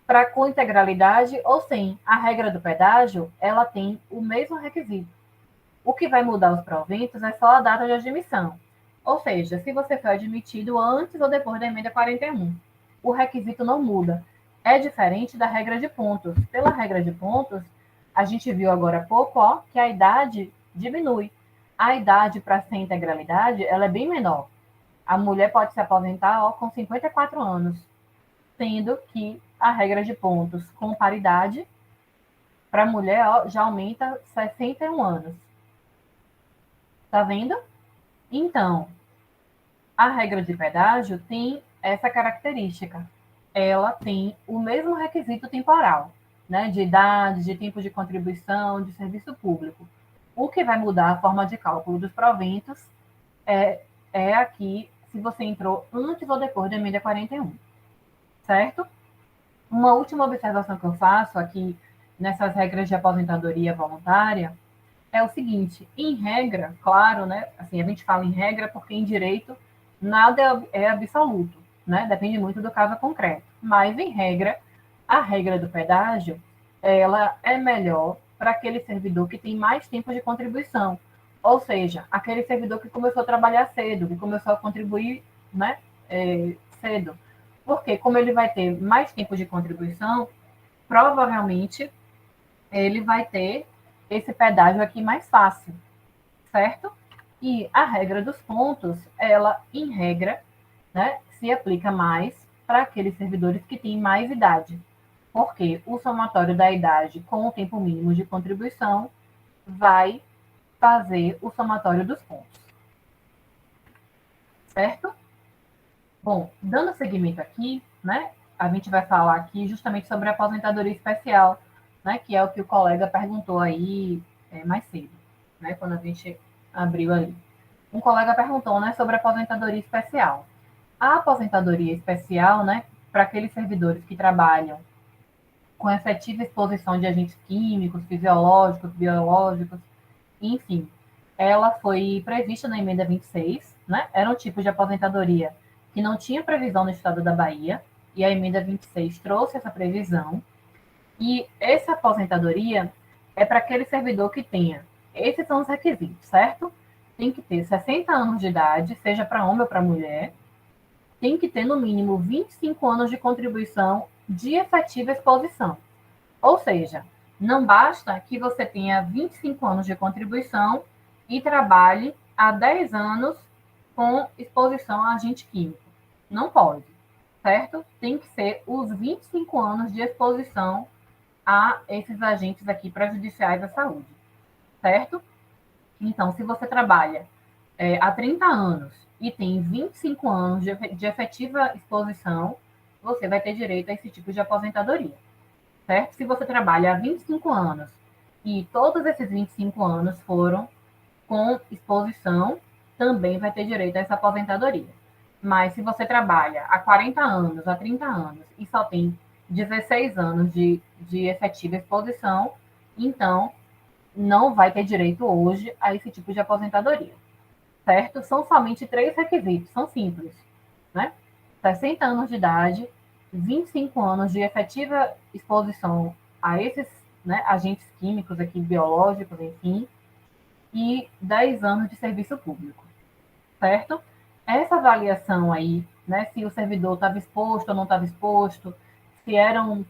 para com integralidade ou sem. A regra do pedágio, ela tem o mesmo requisito. O que vai mudar os proventos é só a data de admissão. Ou seja, se você foi admitido antes ou depois da emenda 41. O requisito não muda. É diferente da regra de pontos. Pela regra de pontos, a gente viu agora há pouco, que a idade diminui. A idade para ser integralidade, ela é bem menor. A mulher pode se aposentar com 54 anos, sendo que a regra de pontos com paridade para a mulher já aumenta 61 anos. Tá vendo? Então, a regra de pedágio tem essa característica. Ela tem o mesmo requisito temporal, né, de idade, de tempo de contribuição, de serviço público. O que vai mudar a forma de cálculo dos proventos é aqui, se você entrou antes ou depois da emenda 41, certo? Uma última observação que eu faço aqui nessas regras de aposentadoria voluntária é o seguinte: em regra, claro, né? Assim, a gente fala em regra porque em direito nada é absoluto, né? Depende muito do caso concreto. Mas em regra, a regra do pedágio, ela é melhor para aquele servidor que tem mais tempo de contribuição. Ou seja, aquele servidor que começou a trabalhar cedo, que começou a contribuir, né, cedo. Porque como ele vai ter mais tempo de contribuição, provavelmente ele vai ter esse pedágio aqui mais fácil, certo? E a regra dos pontos, ela, em regra, né, se aplica mais para aqueles servidores que têm mais idade, porque o somatório da idade com o tempo mínimo de contribuição vai fazer o somatório dos pontos, certo? Bom, dando seguimento aqui, né, a gente vai falar aqui justamente sobre a aposentadoria especial, né, que é o que o colega perguntou aí mais cedo, né, quando a gente abriu ali. Um colega perguntou, né, sobre a aposentadoria especial. A aposentadoria especial, né, para aqueles servidores que trabalham com efetiva exposição de agentes químicos, fisiológicos, biológicos, enfim, ela foi prevista na emenda 26, né? Era um tipo de aposentadoria que não tinha previsão no estado da Bahia, e a emenda 26 trouxe essa previsão. E essa aposentadoria é para aquele servidor que tenha. Esses são os requisitos, certo? Tem que ter 60 anos de idade, seja para homem ou para mulher. Tem que ter, no mínimo, 25 anos de contribuição de efetiva exposição. Ou seja, não basta que você tenha 25 anos de contribuição e trabalhe há 10 anos com exposição a agente químico. Não pode, certo? Tem que ser os 25 anos de exposição a esses agentes aqui prejudiciais à saúde, certo? Então, se você trabalha há 30 anos e tem 25 anos de efetiva exposição, você vai ter direito a esse tipo de aposentadoria, certo? Se você trabalha há 25 anos e todos esses 25 anos foram com exposição, também vai ter direito a essa aposentadoria. Mas se você trabalha há 40 anos, há 30 anos e só tem 16 anos de efetiva exposição, então não vai ter direito hoje a esse tipo de aposentadoria, certo? São somente 3 requisitos, são simples, né? 60 anos de idade, 25 anos de efetiva exposição a esses, né, agentes químicos aqui, biológicos, enfim, e 10 anos de serviço público, certo? Essa avaliação aí, né, se o servidor estava exposto ou não estava exposto, se eram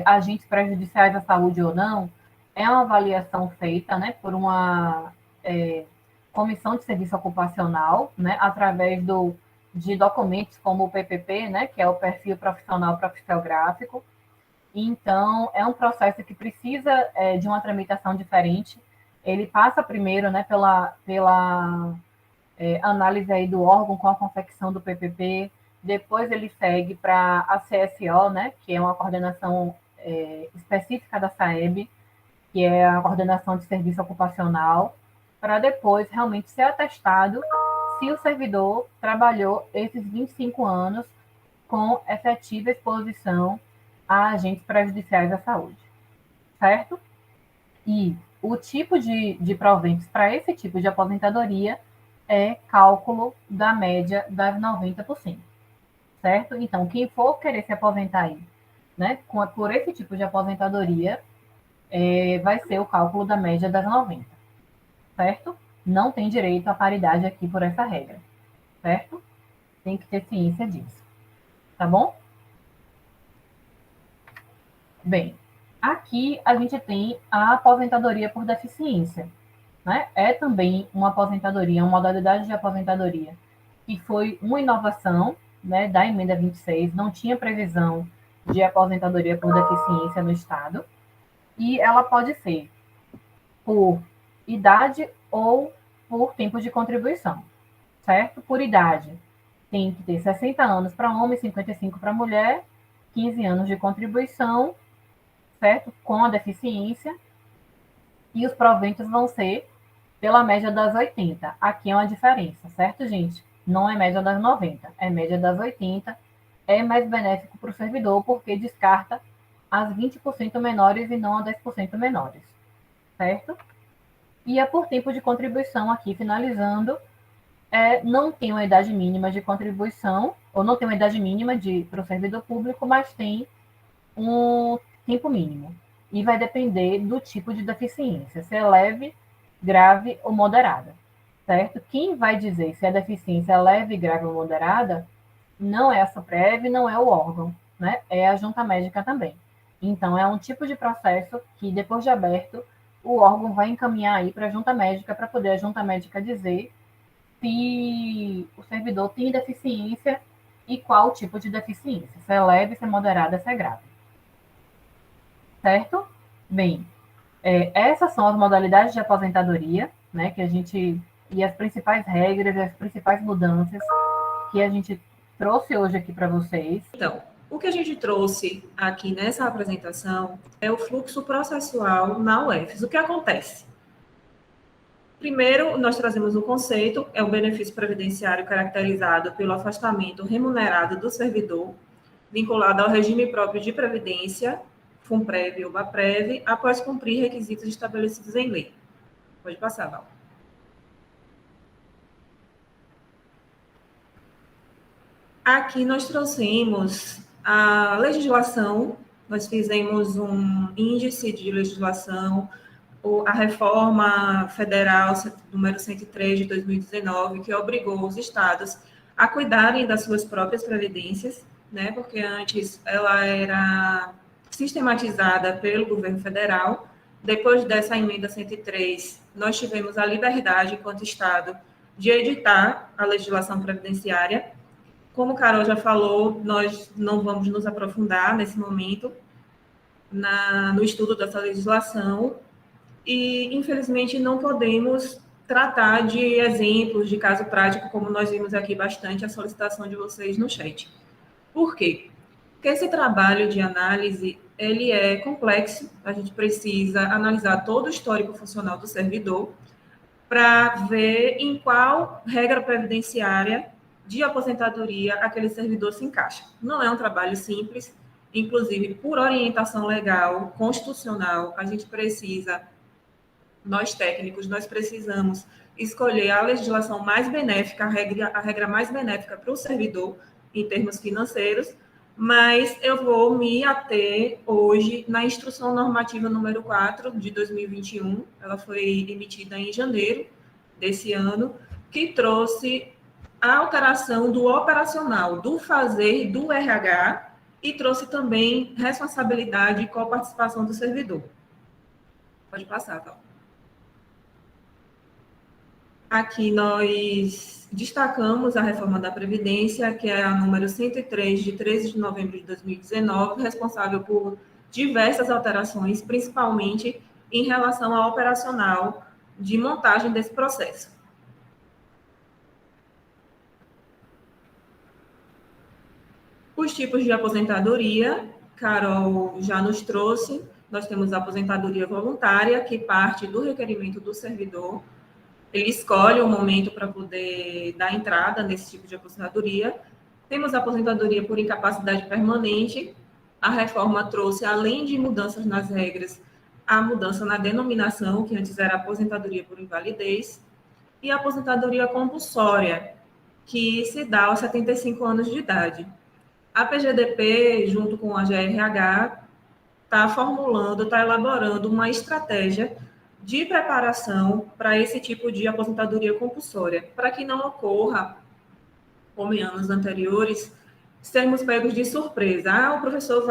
agentes prejudiciais à saúde ou não, é uma avaliação feita, né, por uma comissão de serviço ocupacional, né, através de documentos como o PPP, né, que é o perfil profissional profissiográfico. Então, é um processo que precisa de uma tramitação diferente. Ele passa primeiro, né, pela análise aí do órgão com a confecção do PPP, depois ele segue para a CSO, né, que é uma coordenação específica da SAEB, que é a coordenação de serviço ocupacional, para depois realmente ser atestado se o servidor trabalhou esses 25 anos com efetiva exposição a agentes prejudiciais à saúde, certo? E o tipo de proventos para esse tipo de aposentadoria é cálculo da média das 90%, certo? Então, quem for querer se aposentar aí, né, por esse tipo de aposentadoria, vai ser o cálculo da média das 90%, certo? Não tem direito à paridade aqui por essa regra, certo? Tem que ter ciência disso, tá bom? Bem, aqui a gente tem a aposentadoria por deficiência, né? É também uma aposentadoria, uma modalidade de aposentadoria que foi uma inovação, né, da emenda 26, não tinha previsão de aposentadoria por deficiência no Estado, e ela pode ser por idade ou por tempo de contribuição, certo? Por idade, tem que ter 60 anos para homem, 55 para mulher, 15 anos de contribuição, certo? Com a deficiência, e os proventos vão ser pela média das 80. Aqui é uma diferença, certo, gente? Não é média das 90, é média das 80. É mais benéfico para o servidor, porque descarta as 20% menores e não as 10% menores, certo? E é por tempo de contribuição aqui, finalizando, não tem uma idade mínima de contribuição, ou não tem uma idade mínima para o servidor público, mas tem um tempo mínimo. E vai depender do tipo de deficiência, se é leve, grave ou moderada, certo? Quem vai dizer se a deficiência é leve, grave ou moderada não é a SUPREV, não é o órgão, né? É a junta médica também. Então, é um tipo de processo que, depois de aberto, o órgão vai encaminhar aí para a junta médica, para poder a junta médica dizer se o servidor tem deficiência e qual tipo de deficiência, se é leve, se é moderada, se é grave. Certo? Bem, essas são as modalidades de aposentadoria, né, que a gente, e as principais regras, as principais mudanças que a gente trouxe hoje aqui para vocês. Então, o que a gente trouxe aqui nessa apresentação é o fluxo processual na UFES. O que acontece? Primeiro, nós trazemos o conceito, é um benefício previdenciário caracterizado pelo afastamento remunerado do servidor, vinculado ao regime próprio de previdência, FUNPREV ou BAPREV, após cumprir requisitos estabelecidos em lei. Pode passar, Val. Aqui nós trouxemos a legislação, nós fizemos um índice de legislação, a reforma federal número 103 de 2019, que obrigou os estados a cuidarem das suas próprias previdências, né, porque antes ela era sistematizada pelo governo federal. Depois dessa emenda 103, nós tivemos a liberdade, enquanto estado, de editar a legislação previdenciária. Como o Carol já falou, nós não vamos nos aprofundar nesse momento no estudo dessa legislação e, infelizmente, não podemos tratar de exemplos de caso prático, como nós vimos aqui bastante a solicitação de vocês no chat. Por quê? Porque esse trabalho de análise, ele é complexo, a gente precisa analisar todo o histórico funcional do servidor para ver em qual regra previdenciária de aposentadoria aquele servidor se encaixa. Não é um trabalho simples, inclusive por orientação legal, constitucional, a gente precisa, nós técnicos, nós precisamos escolher a legislação mais benéfica, a regra mais benéfica para o servidor em termos financeiros, mas eu vou me ater hoje na Instrução Normativa número 4 de 2021, ela foi emitida em janeiro desse ano, que trouxe a alteração do operacional, do fazer do RH, e trouxe também responsabilidade e coparticipação do servidor. Pode passar, Val. Aqui nós destacamos a reforma da Previdência, que é a número 103, de 13 de novembro de 2019, responsável por diversas alterações, principalmente em relação ao operacional de montagem desse processo. Os tipos de aposentadoria, Carol já nos trouxe. Nós temos a aposentadoria voluntária, que parte do requerimento do servidor. Ele escolhe o momento para poder dar entrada nesse tipo de aposentadoria. Temos a aposentadoria por incapacidade permanente. A reforma trouxe, além de mudanças nas regras, a mudança na denominação, que antes era aposentadoria por invalidez, e a aposentadoria compulsória, que se dá aos 75 anos de idade. A PGDP, junto com a GRH, está elaborando uma estratégia de preparação para esse tipo de aposentadoria compulsória, para que não ocorra, como em anos anteriores, sermos pegos de surpresa. O professor,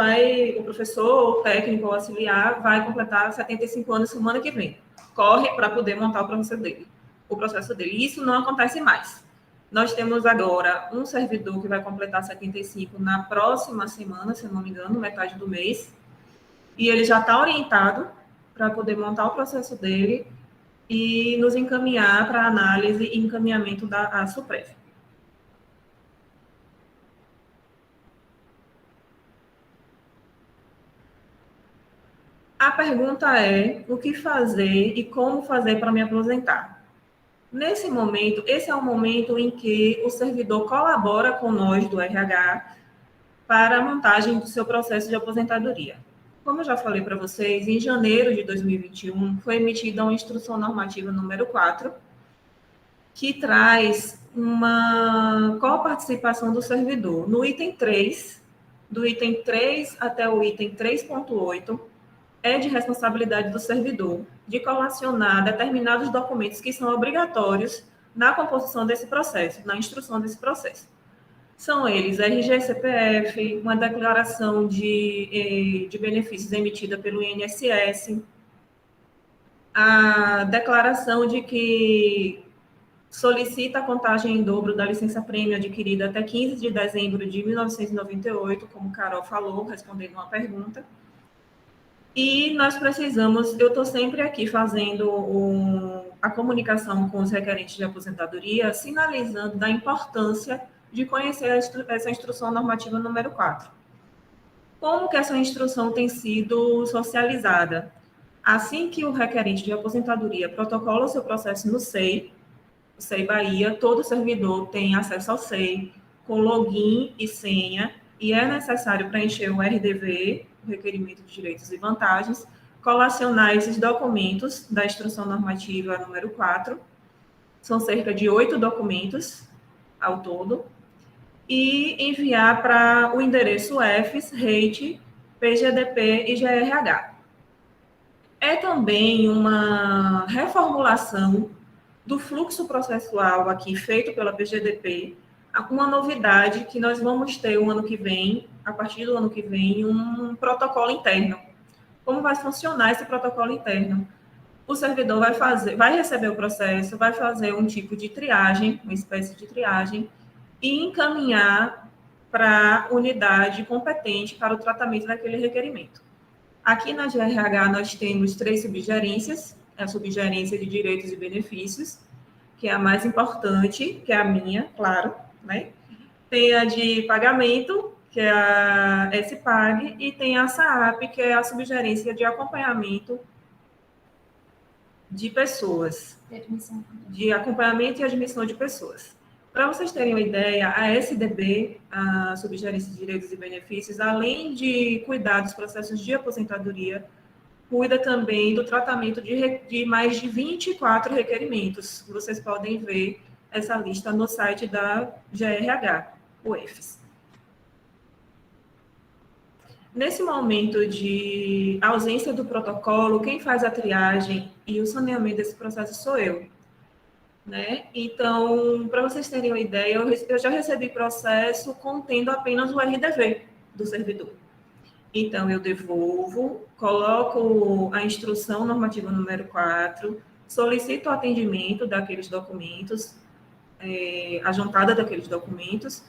o técnico, o auxiliar, vai completar 75 anos semana que vem. Corre para poder montar o processo dele. Isso não acontece mais. Nós temos agora um servidor que vai completar 75 na próxima semana, se não me engano, metade do mês, e ele já está orientado para poder montar o processo dele e nos encaminhar para análise e encaminhamento da SUPREV. A pergunta é: o que fazer e como fazer para me aposentar? Nesse momento, esse é o momento em que o servidor colabora com nós do RH para a montagem do seu processo de aposentadoria. Como eu já falei para vocês, em janeiro de 2021 foi emitida uma Instrução Normativa número 4, que traz uma coparticipação do servidor. No item 3, do item 3 até o item 3.8, é de responsabilidade do servidor de colacionar determinados documentos que são obrigatórios na composição desse processo, na instrução desse processo. São eles RG, CPF, uma declaração de benefícios emitida pelo INSS, a declaração de que solicita a contagem em dobro da licença-prêmio adquirida até 15 de dezembro de 1998, como Carol falou, respondendo uma pergunta. E nós precisamos, eu estou sempre aqui fazendo a comunicação com os requerentes de aposentadoria, sinalizando da importância de conhecer essa Instrução Normativa número 4. Como que essa instrução tem sido socializada? Assim que o requerente de aposentadoria protocola o seu processo no SEI, o SEI Bahia, todo servidor tem acesso ao SEI, com login e senha, e é necessário preencher o RDV, o Requerimento de Direitos e Vantagens, colacionar esses documentos da Instrução Normativa número 4, são cerca de 8 documentos ao todo, e enviar para o endereço EFES, REIT, PGDP e GRH. É também uma reformulação do fluxo processual aqui feito pela PGDP, uma novidade que nós vamos ter o ano que vem, a partir do ano que vem, um protocolo interno. Como vai funcionar esse protocolo interno? O servidor vai receber o processo, vai fazer um tipo de triagem, uma espécie de triagem, e encaminhar para a unidade competente para o tratamento daquele requerimento. Aqui na GRH nós temos 3 subgerências, a subgerência de direitos e benefícios, que é a mais importante, que é a minha, claro, né? Tem a de pagamento, que é a SPAG, e tem a SAAP, que é a subgerência de acompanhamento de pessoas, de acompanhamento e admissão de pessoas. Para vocês terem uma ideia, a SDB, a Subgerência de Direitos e Benefícios, além de cuidar dos processos de aposentadoria, cuida também do tratamento de mais de 24 requerimentos. Vocês podem ver essa lista no site da GRH, o EFES. Nesse momento de ausência do protocolo, quem faz a triagem e o saneamento desse processo sou eu. Né? Então, para vocês terem uma ideia, eu já recebi processo contendo apenas o RDV do servidor. Então, eu devolvo, coloco a instrução normativa número 4, solicito o atendimento daqueles documentos, a juntada daqueles documentos,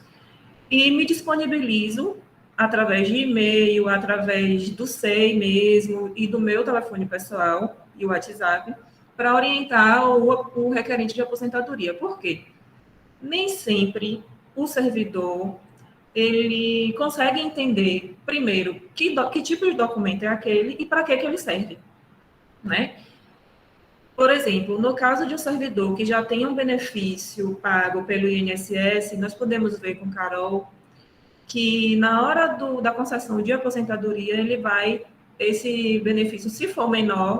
e me disponibilizo através de e-mail, através do SEI mesmo, e do meu telefone pessoal e o WhatsApp, para orientar o requerente de aposentadoria. Por quê? Nem sempre o servidor ele consegue entender, primeiro, que tipo de documento é aquele e para que ele serve, né? Por exemplo, no caso de um servidor que já tem um benefício pago pelo INSS, nós podemos ver com Carol que na hora da concessão de aposentadoria, esse benefício, se for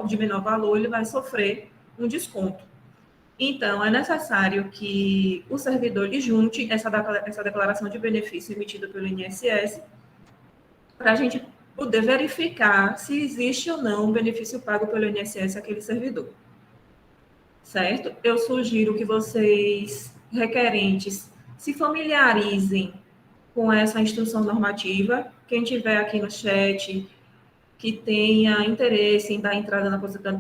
de menor valor, ele vai sofrer um desconto. Então, é necessário que o servidor lhe junte essa declaração de benefício emitida pelo INSS para a gente poder verificar se existe ou não um benefício pago pelo INSS àquele servidor. Certo? Eu sugiro que vocês, requerentes, se familiarizem com essa instrução normativa. Quem tiver aqui no chat que tenha interesse em dar entrada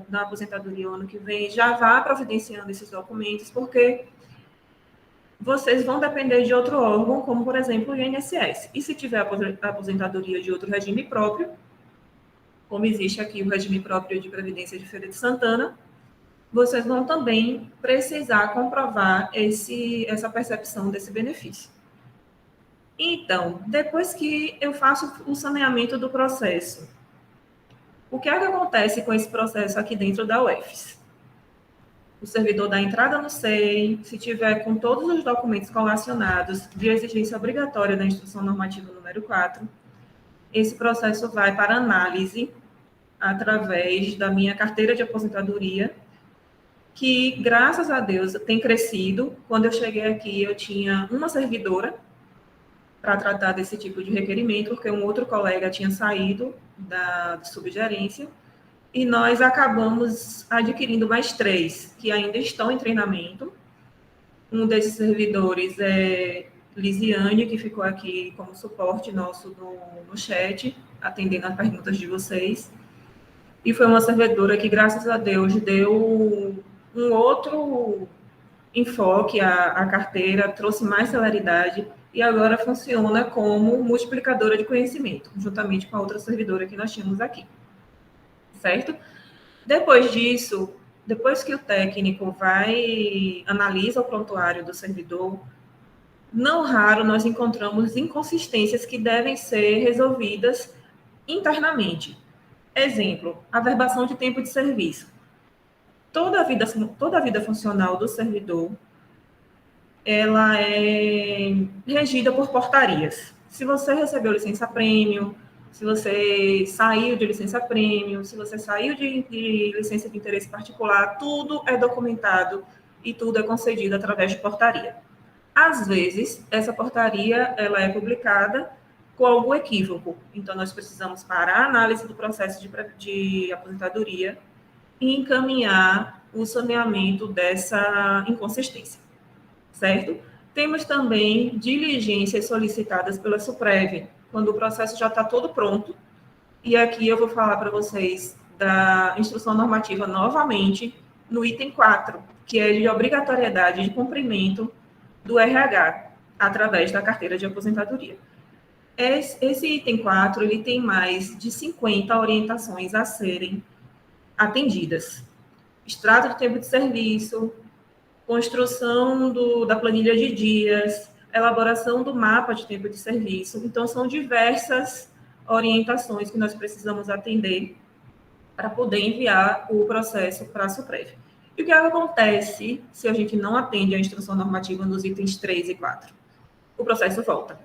na aposentadoria ano que vem, já vá providenciando esses documentos, porque vocês vão depender de outro órgão, como, por exemplo, o INSS. E se tiver aposentadoria de outro regime próprio, como existe aqui o regime próprio de Previdência de Feira de Santana, vocês vão também precisar comprovar essa percepção desse benefício. Então, depois que eu faço o saneamento do processo, o que é que acontece com esse processo aqui dentro da UFES? O servidor dá entrada no SEI, se tiver com todos os documentos colacionados de exigência obrigatória da Instrução Normativa número 4, esse processo vai para análise através da minha carteira de aposentadoria, que, graças a Deus, tem crescido. Quando eu cheguei aqui, eu tinha uma servidora para tratar desse tipo de requerimento, porque um outro colega tinha saído da subgerência, e nós acabamos adquirindo mais 3, que ainda estão em treinamento. Um desses servidores é Lisiane, que ficou aqui como suporte nosso no chat, atendendo as perguntas de vocês. E foi uma servidora que, graças a Deus, deu um outro enfoque à carteira, trouxe mais celeridade, e agora funciona como multiplicadora de conhecimento, juntamente com a outra servidora que nós tínhamos aqui. Certo? Depois disso, depois que o técnico analisa o prontuário do servidor, não raro nós encontramos inconsistências que devem ser resolvidas internamente. Exemplo, averbação de tempo de serviço. Toda a vida funcional do servidor, ela é regida por portarias. Se você recebeu licença prêmio, se você saiu de licença prêmio, se você saiu de licença de interesse particular, tudo é documentado e tudo é concedido através de portaria. Às vezes, essa portaria ela é publicada com algum equívoco. Então, nós precisamos parar a análise do processo de aposentadoria e encaminhar o saneamento dessa inconsistência, certo? Temos também diligências solicitadas pela SUPREV, quando o processo já está todo pronto. E aqui eu vou falar para vocês da instrução normativa novamente, no item 4, que é de obrigatoriedade de cumprimento do RH, através da carteira de aposentadoria. Esse item 4, ele tem mais de 50 orientações a serem atendidas. Extrato de tempo de serviço, construção da planilha de dias, elaboração do mapa de tempo de serviço. Então, são diversas orientações que nós precisamos atender para poder enviar o processo para a SUPREV. E o que acontece se a gente não atende a instrução normativa nos itens 3 e 4? O processo volta.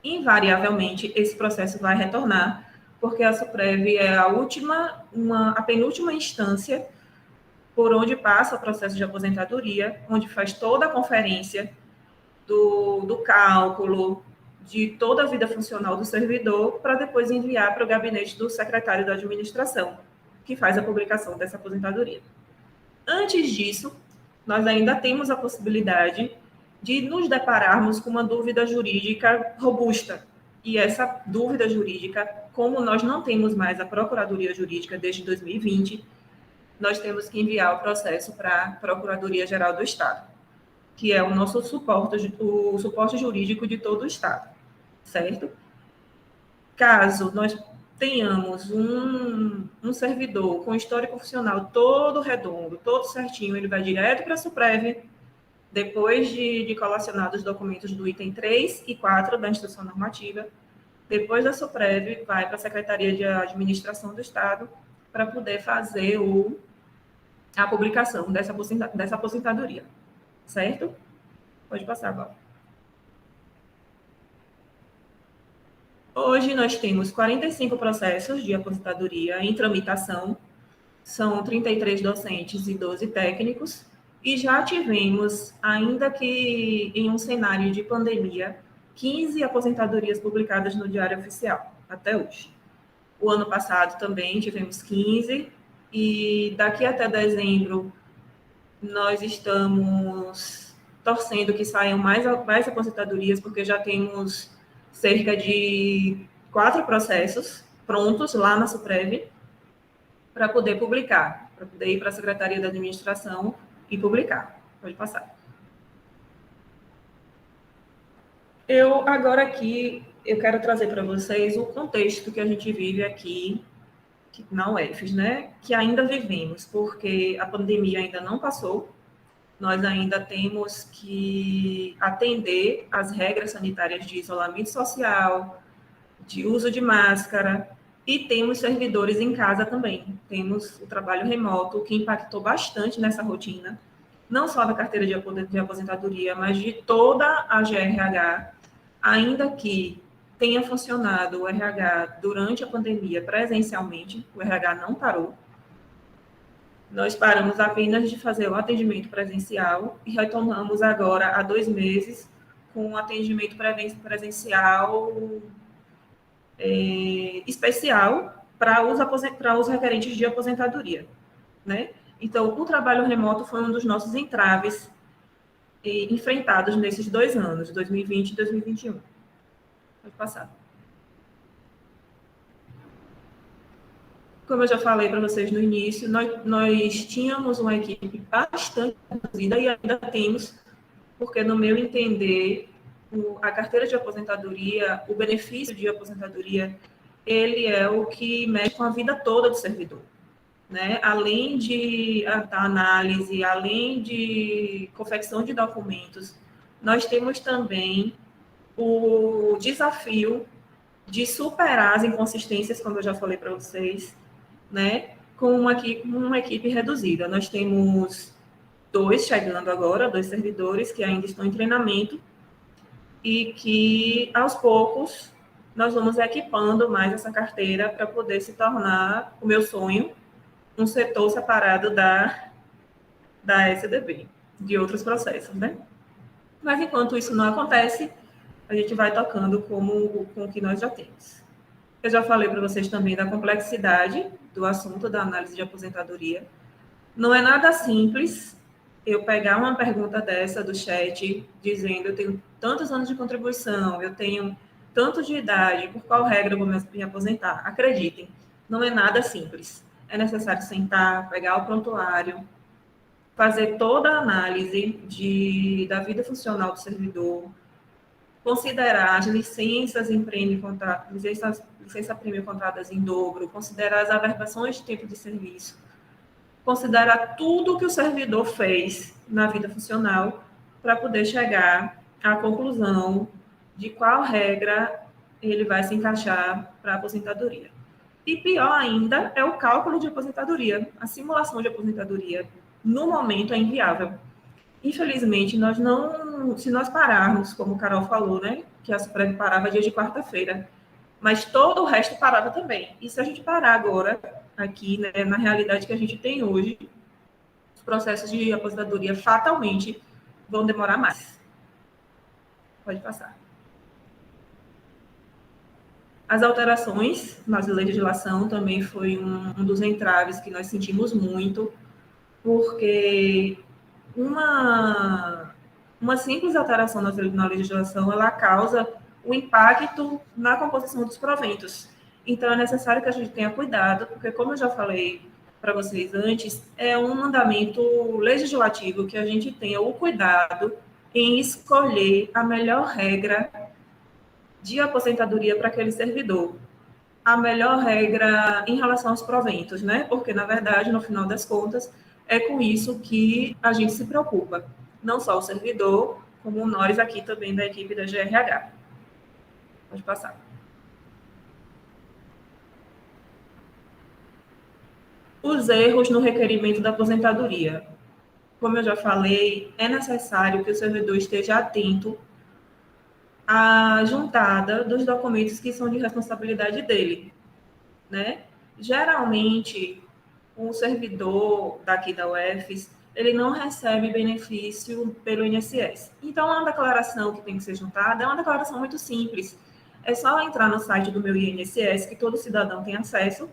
Invariavelmente, esse processo vai retornar, porque a SUPREV é a penúltima instância por onde passa o processo de aposentadoria, onde faz toda a conferência do cálculo, de toda a vida funcional do servidor, para depois enviar para o gabinete do secretário da administração, que faz a publicação dessa aposentadoria. Antes disso, nós ainda temos a possibilidade de nos depararmos com uma dúvida jurídica robusta. E essa dúvida jurídica, como nós não temos mais a Procuradoria Jurídica desde 2020, nós temos que enviar o processo para a Procuradoria-Geral do Estado, que é o nosso suporte jurídico de todo o Estado, certo? Caso nós tenhamos um servidor com histórico funcional todo redondo, todo certinho, ele vai direto para a SUPREV, depois de colacionados os documentos do item 3 e 4 da instrução normativa, depois da SUPREV, vai para a Secretaria de Administração do Estado para poder fazer a publicação dessa aposentadoria, certo? Pode passar agora. Hoje nós temos 45 processos de aposentadoria em tramitação, são 33 docentes e 12 técnicos, e já tivemos, ainda que em um cenário de pandemia, 15 aposentadorias publicadas no Diário Oficial, até hoje. O ano passado também tivemos 15, e daqui até dezembro nós estamos torcendo que saiam mais aposentadorias, porque já temos cerca de 4 processos prontos lá na SUPREV para poder publicar, para poder ir para a Secretaria da Administração e publicar. Pode passar. Agora aqui, eu quero trazer para vocês o contexto que a gente vive aqui na UFES, né? Que ainda vivemos, porque a pandemia ainda não passou, nós ainda temos que atender às regras sanitárias de isolamento social, de uso de máscara, e temos servidores em casa também. Temos o trabalho remoto, que impactou bastante nessa rotina, não só da carteira de aposentadoria, mas de toda a GRH, ainda que tenha funcionado o RH durante a pandemia presencialmente, o RH não parou. Nós paramos apenas de fazer o atendimento presencial e retomamos agora, há 2 meses, com um atendimento presencial especial para os requerentes de aposentadoria, né? Então, o trabalho remoto foi um dos nossos entraves enfrentados nesses 2 anos, 2020 e 2021. Pode passar. Como eu já falei para vocês no início, nós tínhamos uma equipe bastante reduzida e ainda temos, porque, no meu entender, a carteira de aposentadoria, o benefício de aposentadoria, ele é o que mexe com a vida toda do servidor, né? Além da análise, além de confecção de documentos, nós temos também o desafio de superar as inconsistências, como eu já falei para vocês, né, com uma equipe reduzida. Nós temos 2 chegando agora, 2 servidores que ainda estão em treinamento e que, aos poucos, nós vamos equipando mais essa carteira para poder se tornar o meu sonho, um setor separado da SDB, de outros processos, né? Mas, enquanto isso não acontece, a gente vai tocando com o que nós já temos. Eu já falei para vocês também da complexidade do assunto da análise de aposentadoria. Não é nada simples eu pegar uma pergunta dessa do chat, dizendo eu tenho tantos anos de contribuição, eu tenho tanto de idade, por qual regra eu vou me aposentar? Acreditem, não é nada simples. É necessário sentar, pegar o prontuário, fazer toda a análise da vida funcional do servidor, considerar as licenças em prêmio licença prêmio contadas em dobro, considerar as averbações de tempo de serviço, considerar tudo que o servidor fez na vida funcional para poder chegar à conclusão de qual regra ele vai se encaixar para a aposentadoria. E pior ainda é o cálculo de aposentadoria. A simulação de aposentadoria, no momento, é inviável. Infelizmente, se nós pararmos, como o Carol falou, né, que a Supreme parava dia de quarta-feira, mas todo o resto parava também. E se a gente parar agora, aqui, né, na realidade que a gente tem hoje, os processos de aposentadoria fatalmente vão demorar mais. Pode passar. As alterações na legislação também foi um dos entraves que nós sentimos muito, porque uma simples alteração na legislação, ela causa um impacto na composição dos proventos. Então, é necessário que a gente tenha cuidado, porque, como eu já falei para vocês antes, é um mandamento legislativo que a gente tenha o cuidado em escolher a melhor regra de aposentadoria para aquele servidor. A melhor regra em relação aos proventos, né? Porque, na verdade, no final das contas, é com isso que a gente se preocupa. Não só o servidor, como nós aqui também da equipe da GRH. Pode passar. Os erros no requerimento da aposentadoria. Como eu já falei, é necessário que o servidor esteja atento à juntada dos documentos que são de responsabilidade dele, né? Geralmente, um servidor daqui da UFES, ele não recebe benefício pelo INSS. Então, a declaração que tem que ser juntada é uma declaração muito simples. É só entrar no site do meu INSS, que todo cidadão tem acesso,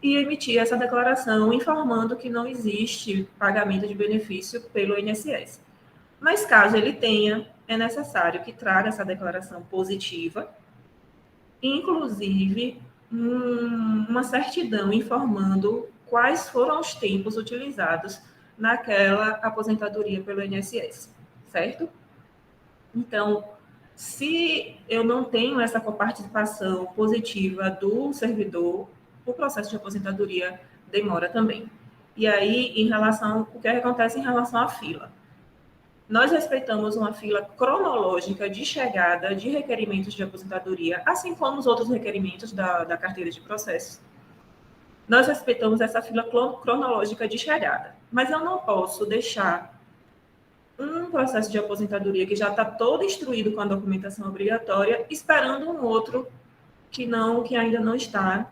e emitir essa declaração informando que não existe pagamento de benefício pelo INSS. Mas, caso ele tenha, é necessário que traga essa declaração positiva, inclusive uma certidão informando quais foram os tempos utilizados naquela aposentadoria pelo INSS, certo? Então, se eu não tenho essa coparticipação positiva do servidor, o processo de aposentadoria demora também. E aí, o que acontece em relação à fila? Nós respeitamos uma fila cronológica de chegada de requerimentos de aposentadoria, assim como os outros requerimentos da carteira de processos. Nós respeitamos essa fila cronológica de chegada, mas eu não posso deixar um processo de aposentadoria que já está todo instruído com a documentação obrigatória, esperando um outro que ainda não está,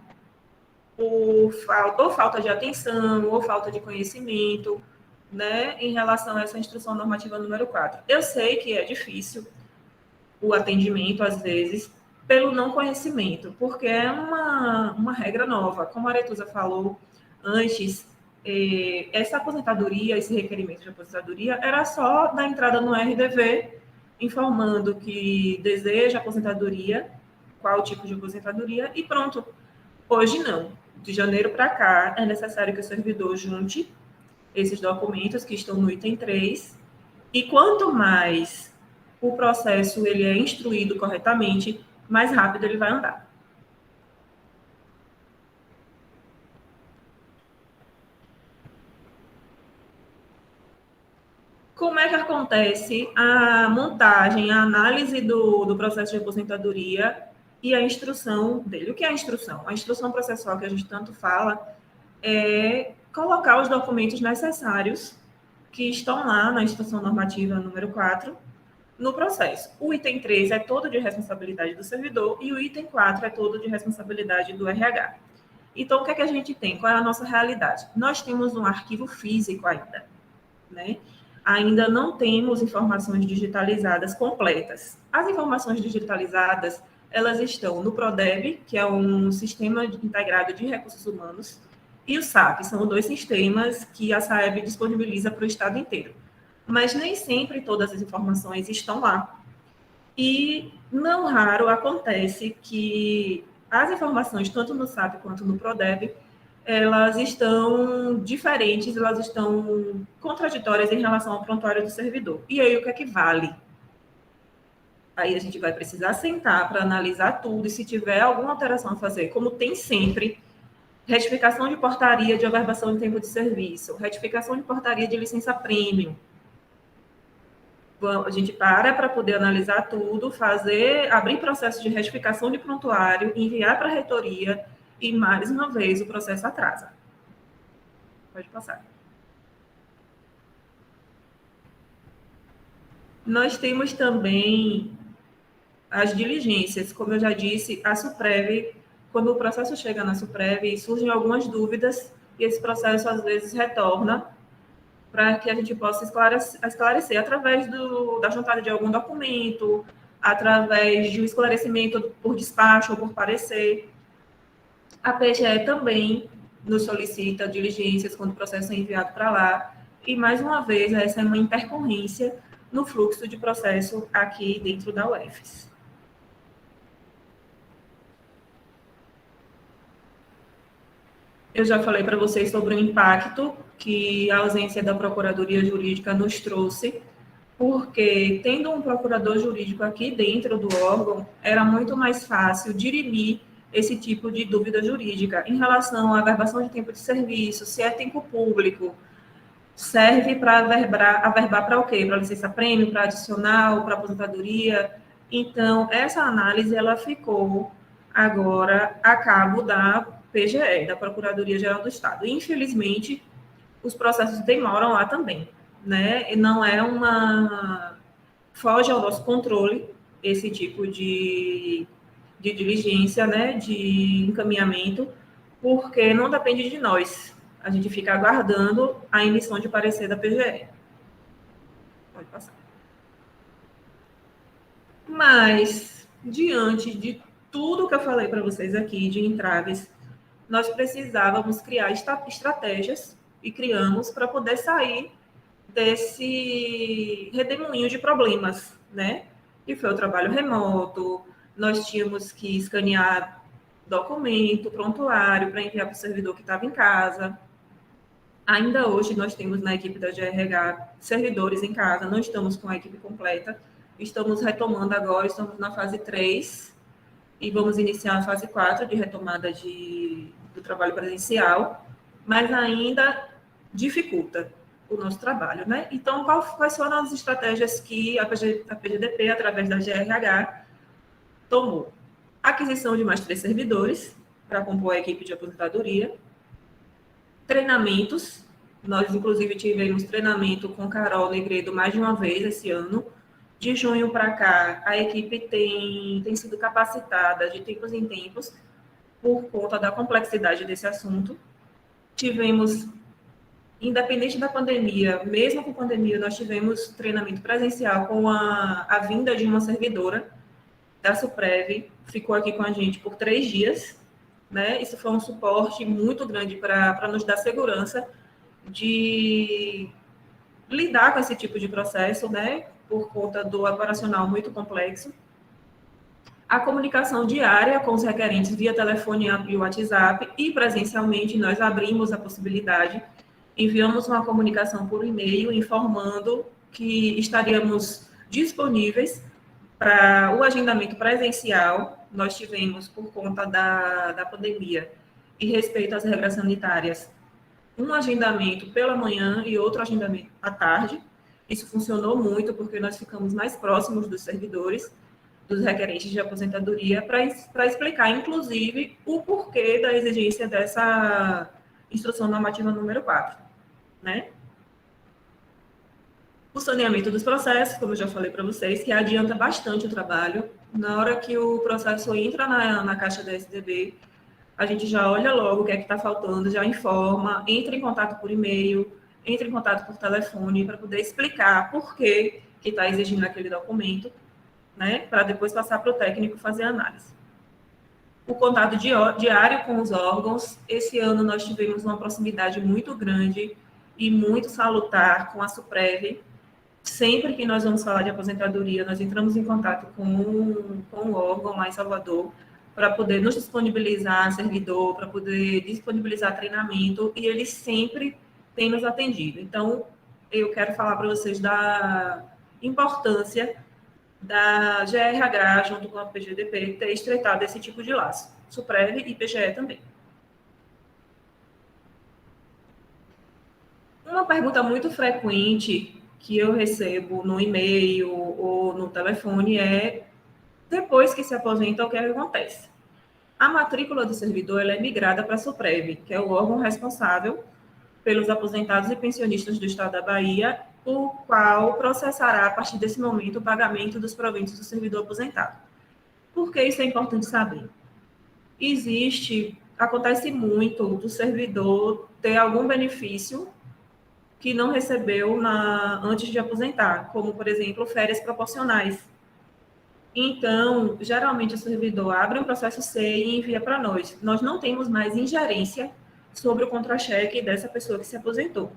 ou falta de atenção, ou falta de conhecimento, né, em relação a essa instrução normativa número 4. Eu sei que é difícil o atendimento, às vezes, pelo não conhecimento, porque é uma regra nova. Como a Aretusa falou antes, essa aposentadoria, esse requerimento de aposentadoria, era só da entrada no RDV, informando que deseja aposentadoria, qual tipo de aposentadoria, e pronto. Hoje não. De janeiro para cá, é necessário que o servidor junte esses documentos que estão no item 3, e quanto mais o processo ele é instruído corretamente, mais rápido ele vai andar. Como é que acontece a montagem, a análise do processo de aposentadoria e a instrução dele. O que é a instrução? A instrução processual que a gente tanto fala é colocar os documentos necessários que estão lá na instrução normativa número 4 no processo. O item 3 é todo de responsabilidade do servidor e o item 4 é todo de responsabilidade do RH. Então, o que é que a gente tem? Qual é a nossa realidade? Nós temos um arquivo físico ainda, né? Ainda não temos informações digitalizadas completas. As informações digitalizadas, elas estão no PRODEB, que é um sistema integrado de recursos humanos, e o SAP, são 2 sistemas que a SAEB disponibiliza para o estado inteiro. Mas nem sempre todas as informações estão lá. E não raro acontece que as informações, tanto no SAP quanto no PRODEB, elas estão diferentes, elas estão contraditórias em relação ao prontuário do servidor. E aí, o que é que vale? Aí a gente vai precisar sentar para analisar tudo, e se tiver alguma alteração a fazer, como tem sempre, retificação de portaria de averbação de tempo de serviço, retificação de portaria de licença premium. A gente para poder analisar tudo, abrir processo de retificação de prontuário, enviar para a reitoria e, mais uma vez, o processo atrasa. Pode passar. Nós temos também as diligências. Como eu já disse, a SUPREV, quando o processo chega na SUPREV, surgem algumas dúvidas e esse processo, às vezes, retorna para que a gente possa esclarecer através da juntada de algum documento, através de um esclarecimento por despacho ou por parecer. A PGE também nos solicita diligências quando o processo é enviado para lá. E, mais uma vez, essa é uma intercorrência no fluxo de processo aqui dentro da UFES. Eu já falei para vocês sobre o impacto que a ausência da Procuradoria Jurídica nos trouxe, porque, tendo um procurador jurídico aqui dentro do órgão, era muito mais fácil dirimir esse tipo de dúvida jurídica em relação à averbação de tempo de serviço, se é tempo público, serve para averbar para o quê? Para licença prêmio, para adicional, para aposentadoria. Então, essa análise ela ficou agora a cabo da PGE, da Procuradoria-Geral do Estado. E, infelizmente, os processos demoram lá também, né? E não é foge ao nosso controle esse tipo de diligência, né? De encaminhamento, porque não depende de nós. A gente fica aguardando a emissão de parecer da PGE. Pode passar. Mas, diante de tudo que eu falei para vocês aqui, de entraves, nós precisávamos criar estratégias, e criamos, para poder sair desse redemoinho de problemas, né? Que foi o trabalho remoto, nós tínhamos que escanear documento, prontuário, para enviar para o servidor que estava em casa. Ainda hoje, nós temos na equipe da GRH servidores em casa, não estamos com a equipe completa, estamos retomando agora, estamos na fase 3, e vamos iniciar a fase 4 de retomada do trabalho presencial, mas ainda dificulta o nosso trabalho, né? Então, quais foram as estratégias que a PGDP, através da GRH, tomou? Aquisição de mais 3 servidores para compor a equipe de aposentadoria, treinamentos, nós, inclusive, tivemos treinamento com Carol Negredo mais de uma vez esse ano. De junho para cá, a equipe tem sido capacitada de tempos em tempos por conta da complexidade desse assunto. Tivemos, independente da pandemia, mesmo com pandemia, nós tivemos treinamento presencial com a vinda de uma servidora da SUPREV, ficou aqui com a gente por 3 dias, né? Isso foi um suporte muito grande para nos dar segurança de lidar com esse tipo de processo, né? Por conta do operacional muito complexo. A comunicação diária com os requerentes via telefone e WhatsApp, e presencialmente nós abrimos a possibilidade, enviamos uma comunicação por e-mail informando que estaríamos disponíveis para o agendamento presencial. Nós tivemos, por conta da pandemia e respeito às regras sanitárias, um agendamento pela manhã e outro agendamento à tarde. Isso funcionou muito porque nós ficamos mais próximos dos servidores, dos requerentes de aposentadoria para explicar, inclusive, o porquê da exigência dessa instrução normativa número 4, né? O saneamento dos processos, como eu já falei para vocês, que adianta bastante o trabalho. Na hora que o processo entra na caixa da SDB, a gente já olha logo o que é que está faltando, já informa, entra em contato por e-mail, entra em contato por telefone, para poder explicar por que está exigindo aquele documento, né, para depois passar para o técnico fazer a análise. O contato diário com os órgãos, esse ano nós tivemos uma proximidade muito grande e muito salutar com a SUPREV. Sempre que nós vamos falar de aposentadoria, nós entramos em contato com o órgão lá em Salvador, para poder nos disponibilizar servidor, para poder disponibilizar treinamento, e eles sempre têm nos atendido. Então, eu quero falar para vocês da importância da GRH, junto com a PGDP, ter estreitado esse tipo de laço. SUPREV e PGE também. Uma pergunta muito frequente que eu recebo no e-mail ou no telefone é: depois que se aposenta, o que acontece? A matrícula do servidor ela é migrada para a SUPREV, que é o órgão responsável pelos aposentados e pensionistas do Estado da Bahia, o qual processará, a partir desse momento, o pagamento dos proventos do servidor aposentado. Por que isso é importante saber? Acontece muito do servidor ter algum benefício que não recebeu antes de aposentar, como, por exemplo, férias proporcionais. Então, geralmente, o servidor abre um processo C e envia para nós. Nós não temos mais ingerência sobre o contra-cheque dessa pessoa que se aposentou.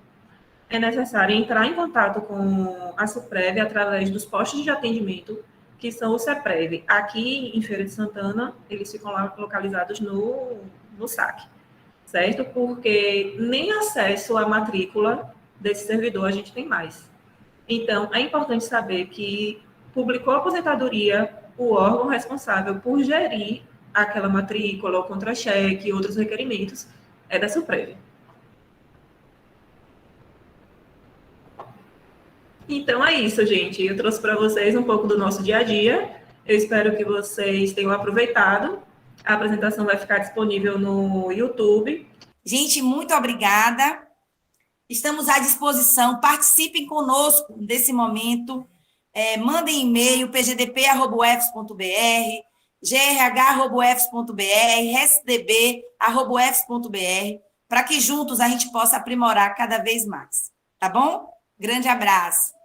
É necessário entrar em contato com a SUPREV através dos postos de atendimento, que são o CEPREV. Aqui, em Feira de Santana, eles ficam lá localizados no SAC, certo? Porque nem acesso à matrícula desse servidor a gente tem mais. Então, é importante saber que publicou a aposentadoria, o órgão responsável por gerir aquela matrícula, o contra-cheque e outros requerimentos é da SUPREV. Então, é isso, gente. Eu trouxe para vocês um pouco do nosso dia a dia. Eu espero que vocês tenham aproveitado. A apresentação vai ficar disponível no YouTube. Gente, muito obrigada. Estamos à disposição. Participem conosco desse momento. Mandem e-mail, pgdp@ufs.br, grh@ufs.br, sdb@ufs.br, para que juntos a gente possa aprimorar cada vez mais. Tá bom? Grande abraço.